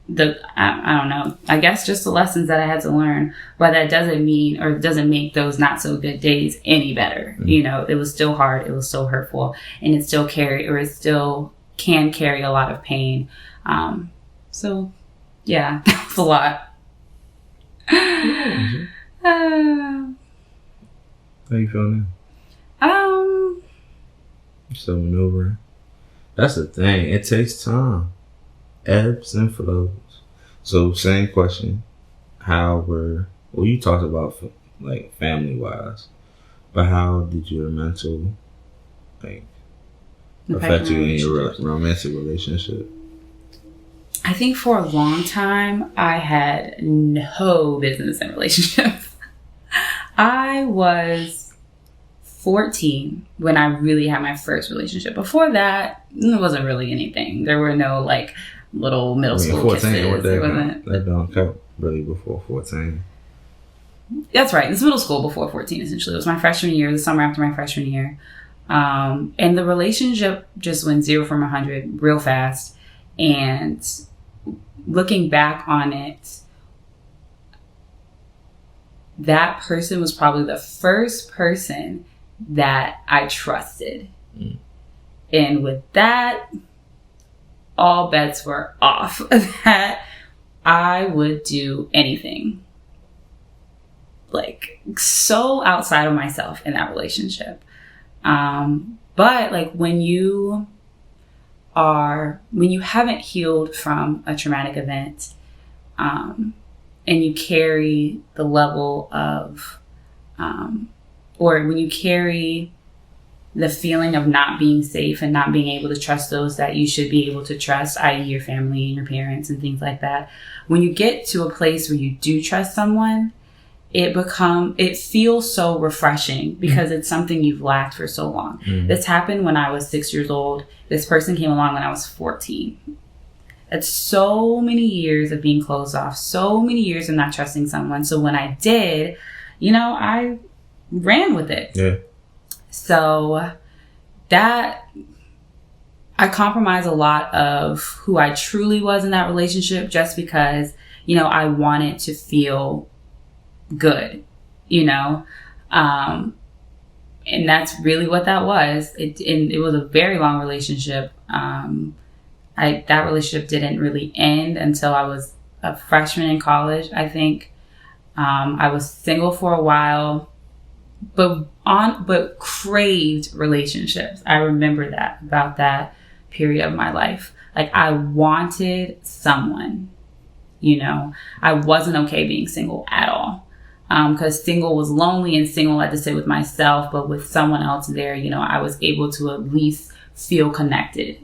don't know, I guess just the lessons that I had to learn, but that doesn't mean, or doesn't make those not so good days any better. You know, it was still hard. It was still hurtful, and it still can carry a lot of pain. So yeah, that was a lot. How you feeling now? So maneuvering. That's the thing. It takes time. Ebbs and flows. So same question. You talked about like family wise, but how did your mental affect you in your romantic relationship? I think for a long time I had no business in relationships. I was 14 when I really had my first relationship. Before that, it wasn't really anything. There were no like little middle school 14, kisses. That don't count really before 14. That's right. It's middle school before 14, essentially. It was my freshman year, the summer after my freshman year. And the relationship just went 0 from 100 real fast. And looking back on it, that person was probably the first person that I trusted. And with that, all bets were off. That I would do anything, like so outside of myself in that relationship. But like when you haven't healed from a traumatic event, and you carry the level of, or when you carry the feeling of not being safe and not being able to trust those that you should be able to trust, i.e. your family and your parents and things like that. When you get to a place where you do trust someone, it feels so refreshing because it's something you've lacked for so long. This happened when I was 6 years old. This person came along when I was 14. That's so many years of being closed off, so many years of not trusting someone. So when I did, I ran with it. Yeah. So that I compromised a lot of who I truly was in that relationship just because, I wanted to feel good, and that's really what that was. It was a very long relationship. That relationship didn't really end until I was a freshman in college, I think. I was single for a while, but craved relationships. I remember that about that period of my life. Like I wanted someone, I wasn't okay being single at all. Because single was lonely and single I had to sit with myself, but with someone else there, I was able to at least feel connected,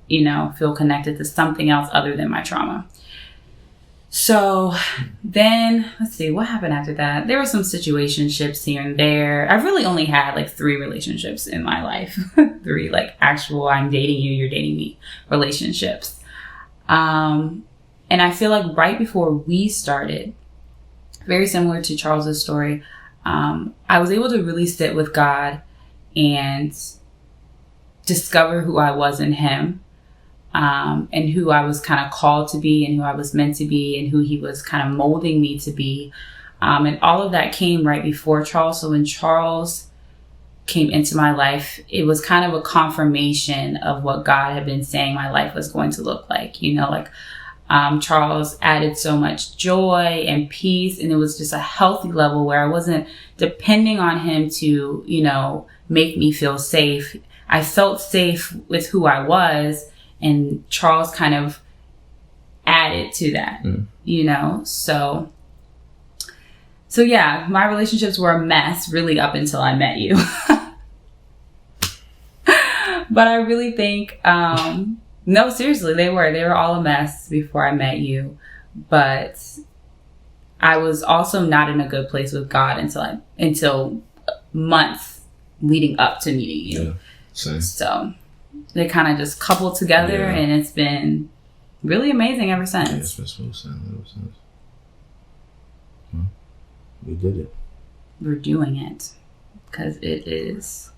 feel connected to something else other than my trauma. So then, let's see, what happened after that? There were some situationships here and there. I've really only had like 3 relationships in my life. 3 like actual, I'm dating you, you're dating me relationships. And I feel like right before we started, very similar to Charles's story, I was able to really sit with God and discover who I was in him. And who I was kind of called to be and who I was meant to be and who he was kind of molding me to be. And all of that came right before Charles. So when Charles came into my life, it was kind of a confirmation of what God had been saying my life was going to look like. Charles added so much joy and peace, and it was just a healthy level where I wasn't depending on him to, make me feel safe. I felt safe with who I was. And Charles kind of added to that, So yeah, my relationships were a mess really up until I met you. But I really think, no, seriously, they were all a mess before I met you. But I was also not in a good place with God until months leading up to meeting you. Yeah, same. So they kind of just coupled together, and it's been really amazing ever since. Yeah, it's been smooth sailing ever since. We did it. We're doing it because it is.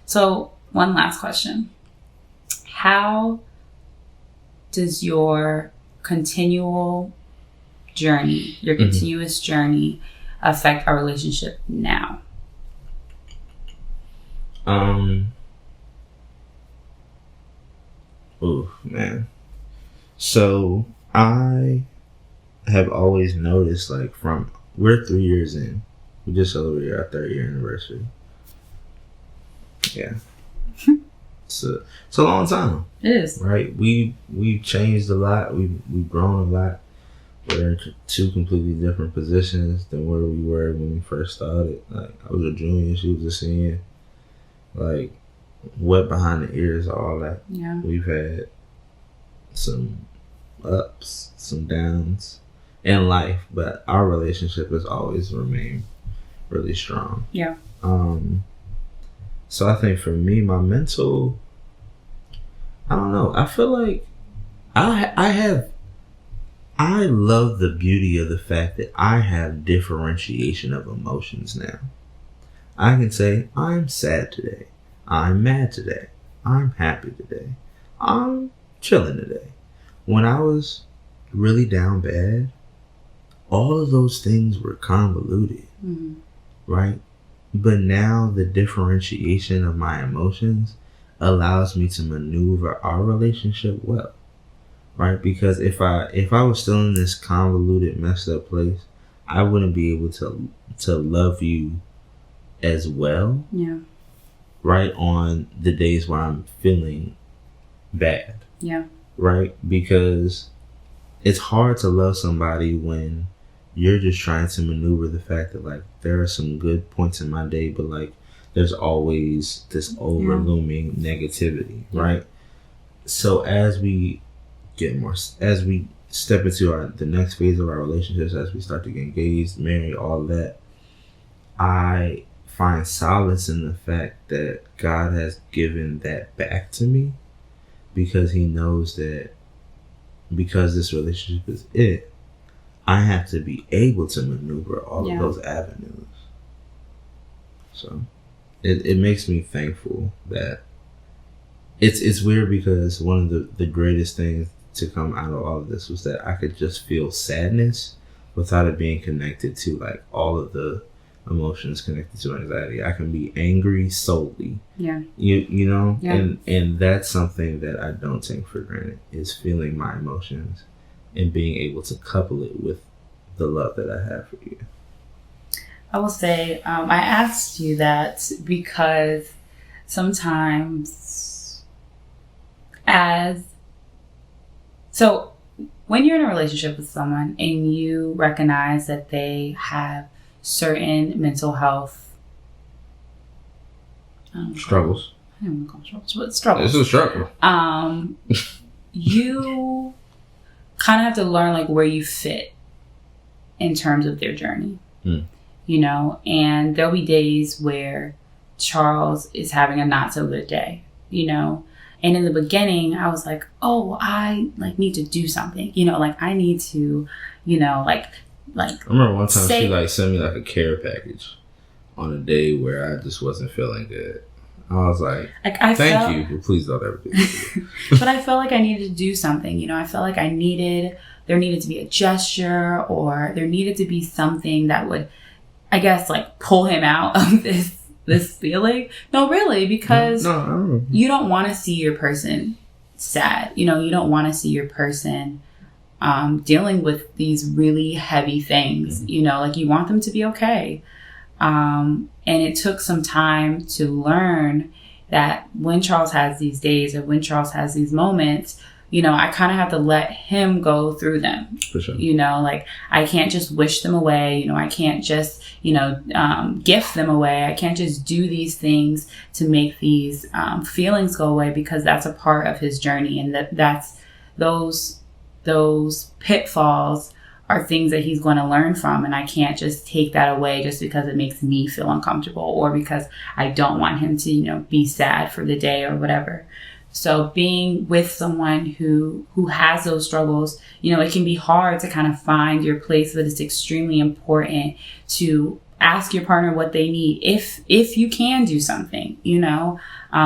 So, one last question. How does your continuous journey affect our relationship now? Oh, man. So, I have always noticed, like, we're 3 years in. We just celebrated our 3rd year anniversary. Yeah. It's a long time. It is. Right? We've changed a lot. We've grown a lot. We're in 2 completely different positions than where we were when we first started. Like, I was a junior, she was a senior. Like, wet behind the ears, all that. Yeah. We've had some ups, some downs in life, but our relationship has always remained really strong. Yeah. So I think for me, my mental, I don't know. I feel like I love the beauty of the fact that I have differentiation of emotions now. I can say, I'm sad today. I'm mad today. I'm happy today. I'm chilling today. When I was really down bad, all of those things were convoluted, right? But now the differentiation of my emotions allows me to maneuver our relationship well, right? Because if I was still in this convoluted, messed up place, I wouldn't be able to love you as well. Yeah. Right, on the days where I'm feeling bad. Yeah. Right? Because it's hard to love somebody when you're just trying to maneuver the fact that, like, there are some good points in my day, but, like, there's always this over-looming negativity, right? So as we step into the next phase of our relationships, as we start to get engaged, married, all that, I find solace in the fact that God has given that back to me, because he knows that because this relationship is it, I have to be able to maneuver all of those avenues. So it makes me thankful that it's weird, because one of the greatest things to come out of all of this was that I could just feel sadness without it being connected to, like, all of the emotions connected to anxiety. I can be angry solely. Yeah. You know? Yeah. And that's something that I don't take for granted, is feeling my emotions and being able to couple it with the love that I have for you. I will say, I asked you that because sometimes when you're in a relationship with someone and you recognize that they have certain mental health struggles. I don't want to call them struggles, but struggles. It's a struggle. You kind of have to learn, like, where you fit in terms of their journey. You know, and there'll be days where Charles is having a not so good day, you know. And in the beginning, I was like, oh, I, like, need to do something, you know, like, I need to, you know, like. I remember one time she, like, sent me, like, a care package on a day where I just wasn't feeling good. I was like, thank you, but please don't ever do this. But I felt like I needed to do something, you know. I felt like there needed to be a gesture, or there needed to be something that would, I guess, like, pull him out of this feeling. No, really, because you don't want to see your person sad. You know, you don't want to see your person dealing with these really heavy things. You know, like, you want them to be okay. And it took some time to learn that when Charles has these days, or when Charles has these moments, you know, I kind of have to let him go through them. For sure. You know, like, I can't just wish them away. You know, I can't just, you know, gift them away. I can't just do these things to make these feelings go away, because that's a part of his journey. And that's those pitfalls are things that he's going to learn from. And I can't just take that away just because it makes me feel uncomfortable, or because I don't want him to, you know, be sad for the day or whatever. So being with someone who has those struggles, you know, it can be hard to kind of find your place, but it's extremely important to ask your partner what they need if you can do something, you know.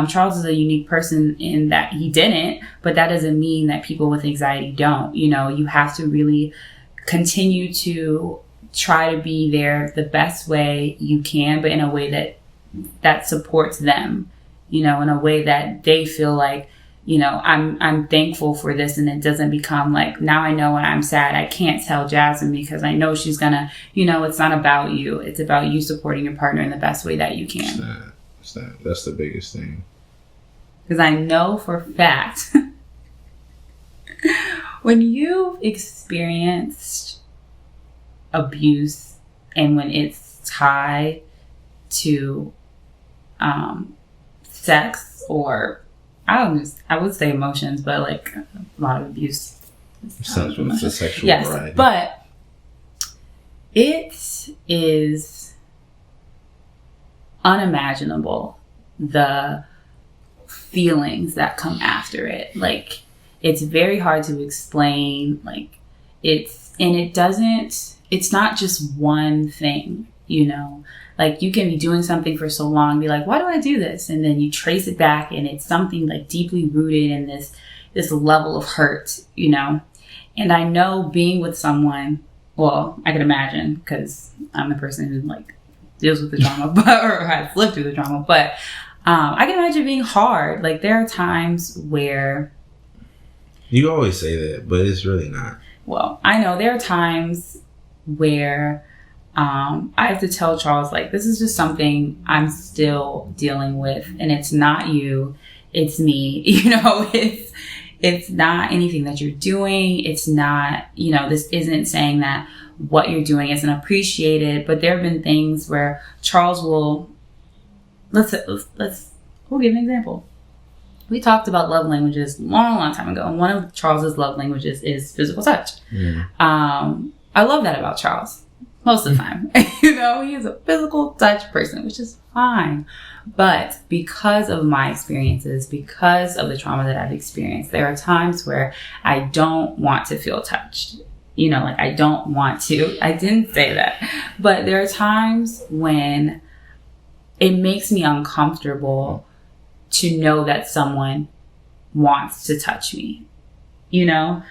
Charles is a unique person in that he didn't, but that doesn't mean that people with anxiety don't. You know, you have to really continue to try to be there the best way you can, but in a way that supports them, you know, in a way that they feel like, you know, I'm thankful for this, and it doesn't become like, now I know when I'm sad, I can't tell Jasmine because I know she's gonna, you know, it's not about you. It's about you supporting your partner in the best way that you can. That's the biggest thing. Because I know for a fact, when you've experienced abuse and when it's tied to sex, or I would say emotions, but like a lot of abuse. It's a sexual variety. But it is unimaginable the feelings that come after it. Like, it's very hard to explain. Like, it's not just one thing, you know. Like, you can be doing something for so long and be like, why do I do this? And then you trace it back, and it's something like deeply rooted in this level of hurt, you know. And I know being with someone, well, I can imagine, because I'm the person who like deals with the drama, or has lived through the drama, but I can imagine it being hard. Like, there are times where You always say that, but it's really not. Well, I know there are times where I have to tell Charles, like, this is just something I'm still dealing with, and it's not you, it's me. You know, it's not anything that you're doing. It's not, you know, this isn't saying that what you're doing isn't appreciated, but there have been things where Charles will, we'll give an example. We talked about love languages long time ago, and one of Charles's love languages is physical touch. I love that about Charles most of the time. You know, he is a physical touch person, which is fine. But because of my experiences, because of the trauma that I've experienced, there are times where I don't want to feel touched. You know, like, I don't want to. I didn't say that. But there are times when it makes me uncomfortable to know that someone wants to touch me, you know?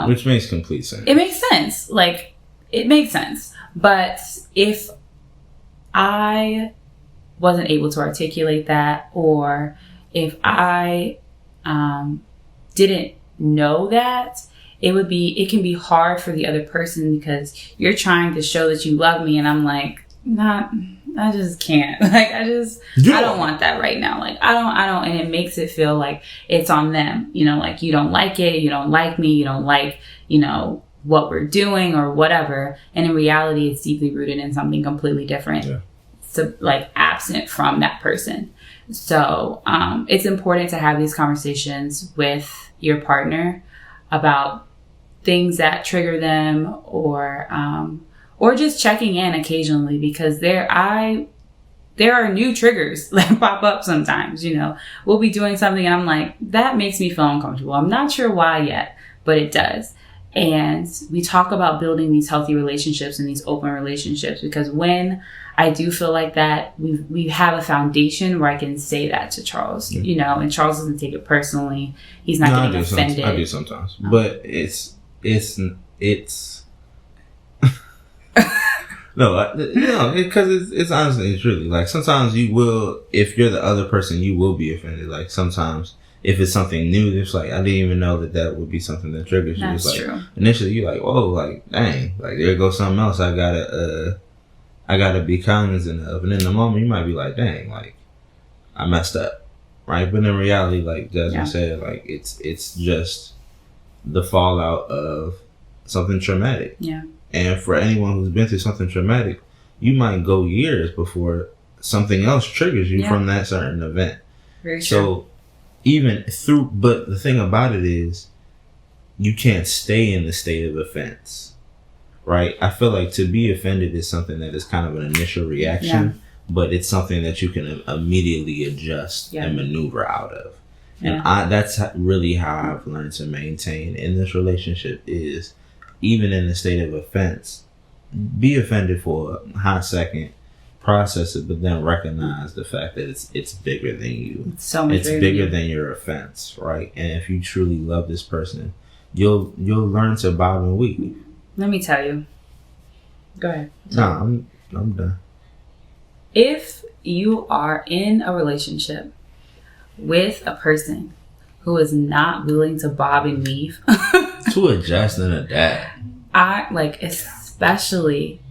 Which makes complete sense. It makes sense. Like, it makes sense. But if I wasn't able to articulate that, or if I didn't know that, it can be hard for the other person, because you're trying to show that you love me, and I'm like, I just can't. Like, I don't want that right now. Like, I don't, and it makes it feel like it's on them. You know, like, you don't like it, you don't like me, you don't like, you know, what we're doing or whatever. And in reality, it's deeply rooted in something completely different. Yeah. So, like, absent from that person. So, it's important to have these conversations with your partner about things that trigger them, or just checking in occasionally, because there are new triggers that pop up sometimes. You know, we'll be doing something and I'm like, that makes me feel uncomfortable. I'm not sure why yet, but it does. And we talk about building these healthy relationships and these open relationships, because when I do feel like that, we have a foundation where I can say that to Charles, you know, and Charles doesn't take it personally. He's not getting offended. I do sometimes, but it's no, because it's honestly, it's really, like, sometimes you will, if you're the other person, you will be offended. Like, sometimes if it's something new, it's like, I didn't even know that would be something that triggers you. That's it's like, true. Initially you're like, oh, like, dang, like, there goes something else I gotta be cognizant of. And in the moment you might be like, dang, like, I messed up, right? But in reality, like Jasmine said, like, it's just the fallout of something traumatic. Yeah. And for anyone who's been through something traumatic, you might go years before something else triggers you from that certain event. Very true. So but the thing about it is, you can't stay in the state of offense, right? I feel like to be offended is something that is kind of an initial reaction, but it's something that you can immediately adjust and maneuver out of. And that's really how I've learned to maintain in this relationship is, even in the state of offense, be offended for a hot second, process it, but then recognize the fact that it's bigger than you. It's so much bigger than your offense, right? And if you truly love this person, you'll learn to bob and weave. Let me tell you. Go ahead. No, I'm done. If you are in a relationship with a person who is not willing to bob and weave, to adjust and adapt, especially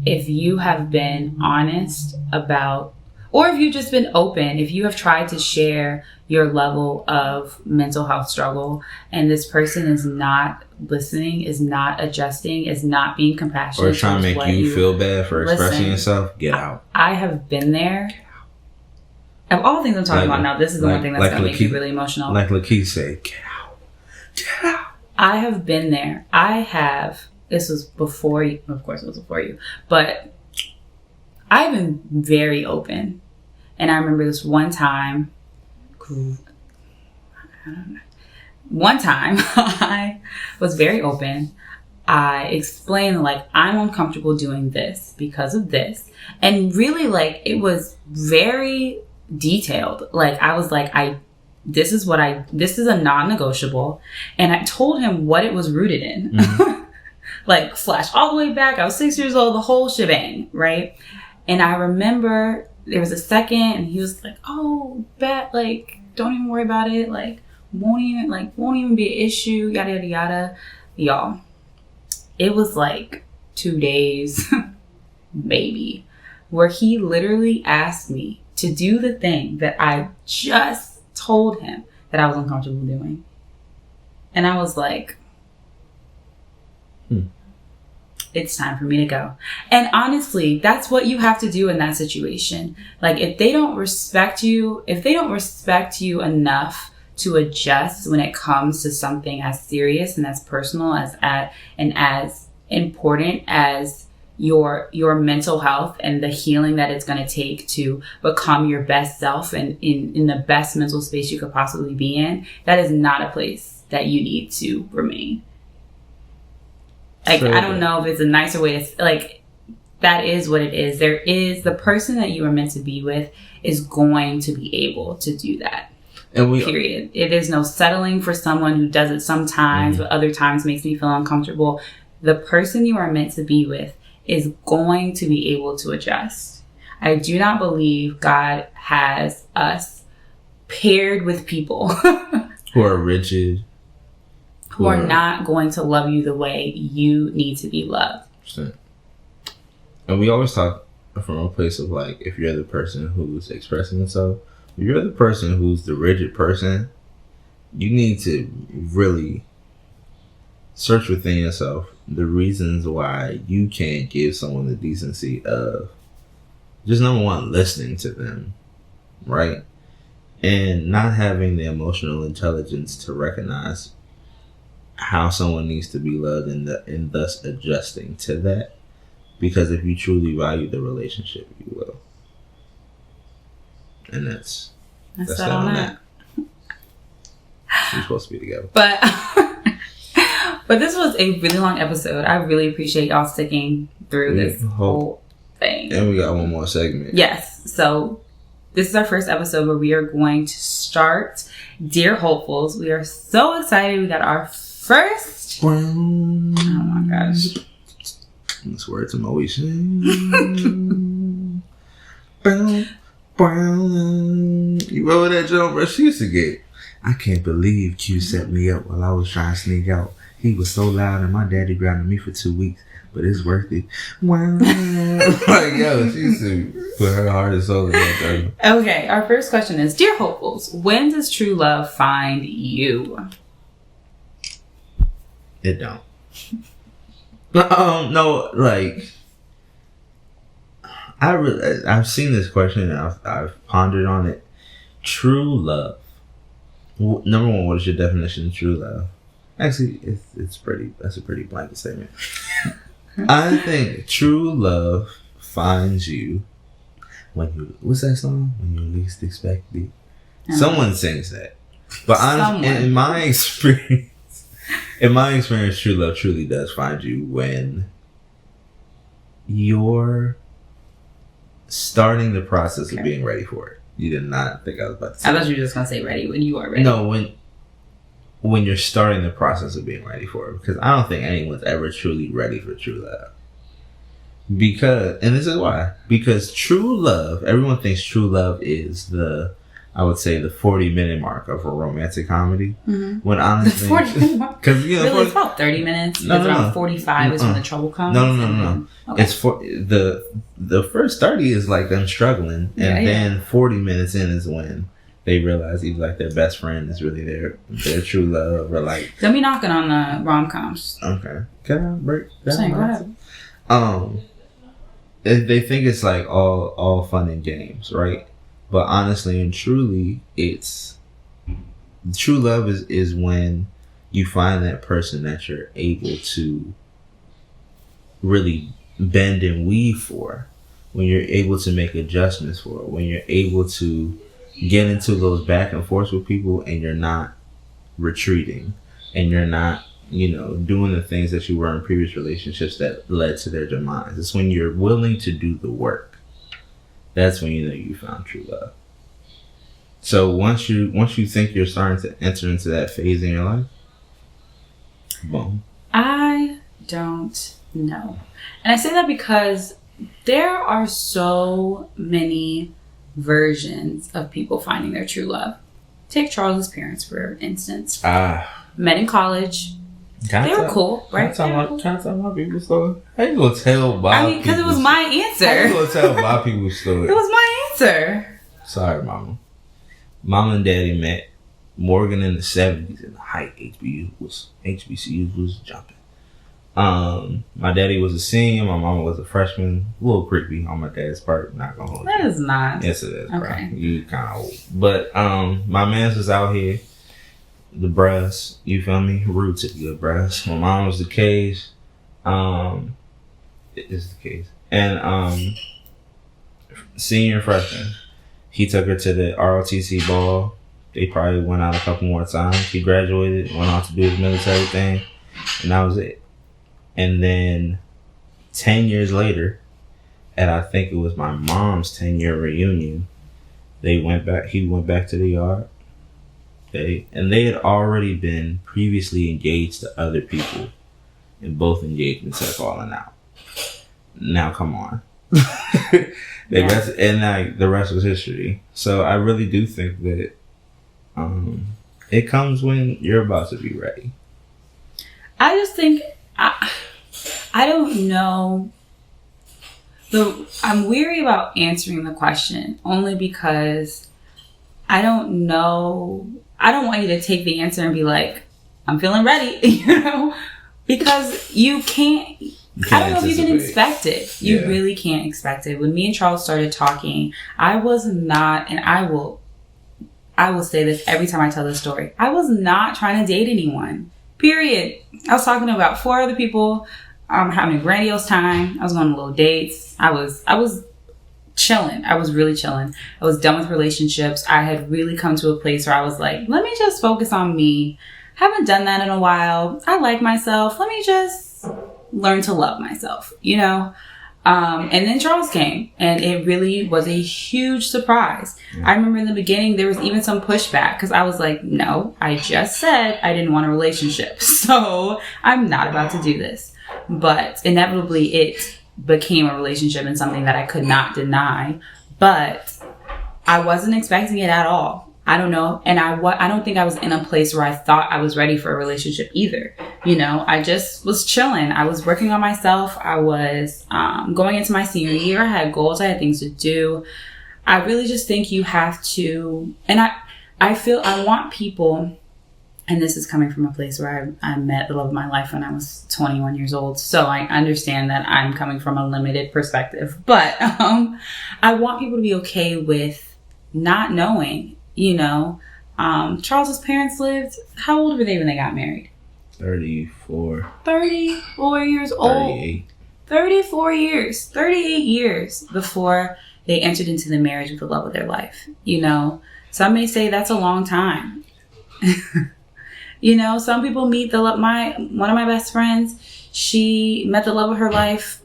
if you have been honest about, or if you've just been open, if you have tried to share your level of mental health struggle and this person is not listening, is not adjusting, is not being compassionate, or trying to make you feel bad for expressing yourself, get out. I have been there. Of all the things I'm talking about now, this is the one thing that's going to make me really emotional. Like Lakeith said, get out. Get out. I have been there. This was before you, of course it was before you, but I've been very open. And I remember this one time I was very open. I explained, like, I'm uncomfortable doing this because of this. And really, like, it was very detailed. Like, I was like, this is a non-negotiable. And I told him what it was rooted in. Mm-hmm. Like, flash all the way back. I was 6 years old, the whole shebang, right? And I remember there was a second and he was like, oh, bet, like, don't even worry about it. Like, won't even be an issue, yada, yada, yada. Y'all, it was like 2 days, maybe, where he literally asked me to do the thing that I just told him that I was uncomfortable doing. And I was like, it's time for me to go. And honestly, that's what you have to do in that situation. Like, if they don't respect you enough to adjust when it comes to something as serious and as personal and as important as your mental health and the healing that it's going to take to become your best self and in the best mental space you could possibly be in, that is not a place that you need to remain. Like, I don't know if it's a nicer way to, like, that is what it is. There is, the person that you are meant to be with is going to be able to do that. Period. It is no settling for someone who does it sometimes, but other times makes me feel uncomfortable. The person you are meant to be with is going to be able to adjust. I do not believe God has us paired with people who are rigid, who are not going to love you the way you need to be loved. 100%. And we always talk from a place of, like, if you're the person who's expressing yourself, if you're the person who's the rigid person, you need to really search within yourself the reasons why you can't give someone the decency of just, number one, listening to them, right? And not having the emotional intelligence to recognize how someone needs to be loved and thus adjusting to that. Because if you truly value the relationship, you will. And that's that on that. We're supposed to be together. But this was a really long episode. I really appreciate y'all sticking through this whole thing. And we got one more segment. Yes. So this is our first episode where we are going to start Dear Hopefuls. We are so excited. We got our first. Oh my gosh. This word's emotion. You remember that joke, bro? She used to get, I can't believe Q set me up while I was trying to sneak out. He was so loud and my daddy grounded me for 2 weeks, but it's worth it. Wow. Like, yo, she used to put her heart and soul in that. Okay, our first question is, Dear Hopefuls, when does true love find you? It don't. No, like, I've seen this question and I've pondered on it. True love. Number one, what is your definition of true love? Actually, that's a pretty blanket statement. I think true love finds you when you, what's that song? When you least expect it. Someone sings that. But honestly, in my experience, true love truly does find you when you're starting the process of being ready for it. You did not think I was about to say I thought you were just going to say ready when you are ready. No, when you're starting the process of being ready for it. Because I don't think anyone's ever truly ready for true love. Because, and this is why. Because true love, everyone thinks true love is I would say the 40-minute mark of a romantic comedy. Mm-hmm. When honestly, 40-minute mark. Because really, it's about 30 minutes. No, it's around 45 is when the trouble comes. No. Okay. It's for the first 30 is like them struggling, and then 40 minutes in is when they realize either like their best friend is really their true love, or like don't be knocking on the rom-coms. Okay, can I break that? Go ahead. They think it's like all fun and games, right? But honestly and truly, it's true love is when you find that person that you're able to really bend and weave for, when you're able to make adjustments for, when you're able to get into those back and forths with people and you're not retreating and you're not, doing the things that you were in previous relationships that led to their demise. It's when you're willing to do the work. That's when you know you found true love. So once you think you're starting to enter into that phase in your life, boom. I don't know. And I say that because there are so many versions of people finding their true love. take Charles's parents, for instance. Ah. Met in college. They were cool, right? Can I tell my people's story? How you gonna tell my I mean, because it was my answer. How you gonna tell my people's story? It was my answer. Sorry, Mama. Mama and Daddy met Morgan in the 70s in the height. HBCUs was jumping. My daddy was a senior. My mama was a freshman. A little creepy on my dad's part. Not gonna hold you. That is not. Yes, it is. Okay. Bro. You kind of old. But my man's was out here. The brass, you feel me? Roots to the good brass. My mom was the case. It is the case. And senior freshman, he took her to the ROTC ball. They probably went out a couple more times. He graduated, went on to do his military thing, and that was it. And then 10 years later, and I think it was my mom's 10-year reunion, he went back to the yard. They had already been previously engaged to other people, and both engagements had fallen out. Now, come on. The rest was history. So I really do think that it comes when you're about to be ready. I just think I don't know. I'm weary about answering the question only because I don't know. I don't want you to take the answer and be like, I'm feeling ready, you know, because you can't I don't know if you can expect it. You really can't expect it. When me and Charles started talking, I was not, and I will say this every time I tell this story, I was not trying to date anyone. Period. I was talking to about 4 other people. Having a grandiose time. I was going on little dates. I was chilling. I was really chilling. I was done with relationships. I had really come to a place where I was like, let me just focus on me. Haven't done that in a while. I like myself. Let me just learn to love myself, you know? And then Charles came, and it really was a huge surprise. Yeah. I remember in the beginning, there was even some pushback because I was like, no, I just said I didn't want a relationship. So I'm not about to do this. But inevitably, it became a relationship and something that I could not deny. But I wasn't expecting it at all. I don't know. And I don't think I was in a place where I thought I was ready for a relationship either. You know, I just was chilling. I was working on myself. I was going into my senior year. I had goals. I had things to do. I really just think you have to, and I feel I want people, and this is coming from a place where I met the love of my life when I was 21 years old. So I understand that I'm coming from a limited perspective, but I want people to be okay with not knowing, you know. Charles's parents lived, how old were they when they got married? 34 years old. 38. 38 years before they entered into the marriage with the love of their life. You know, some may say that's a long time. You know, some people meet one of my best friends, she met the love of her life.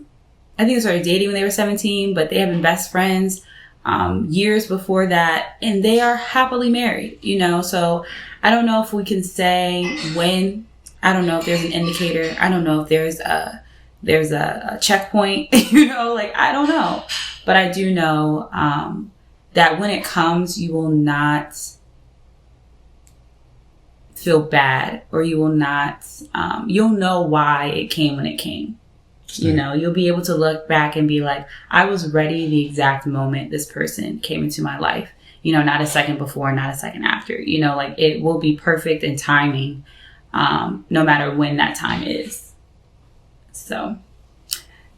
I think they started dating when they were 17, but they have been best friends years before that, and they are happily married, you know. So I don't know if we can say when. I don't know if there's an indicator. I don't know if there's a checkpoint, you know, like, I don't know. But I do know that when it comes, you will not feel bad, or you will not, you'll know why it came when it came. You know, you'll be able to look back and be like, I was ready the exact moment this person came into my life. You know, not a second before, not a second after. You know, like, it will be perfect in timing, no matter when that time is. So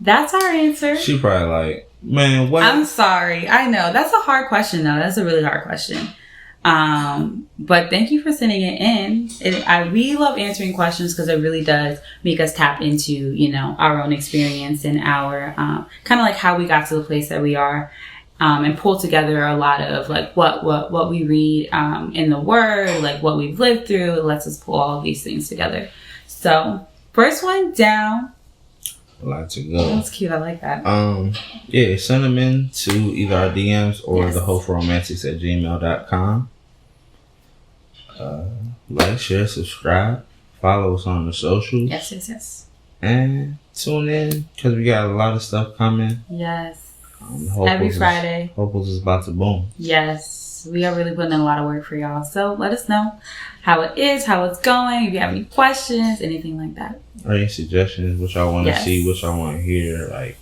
that's our answer. She probably like, man, what? I'm sorry. I know. That's a hard question, though. That's a really hard question. But thank you for sending it in. I really love answering questions because it really does make us tap into, you know, our own experience and our, kind of like how we got to the place that we are, and pull together a lot of like what we read, in the Word, like what we've lived through. It lets us pull all of these things together. So first one down. A lot to go. That's cute. I like that. Yeah, send them in to either our DMs or the hopefullromantics@gmail.com. Like, share, subscribe, follow us on the socials. Yes. And tune in because we got a lot of stuff coming. Yes. Every Friday. Hopefull is about to boom. Yes. Yes, we are really putting in a lot of work for y'all. So let us know how it is, how it's going. If you have any questions, anything like that. Or any suggestions, what y'all want to Yes. see, what y'all want to hear. Like,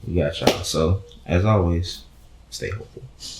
we got y'all. So, as always, stay hopeful.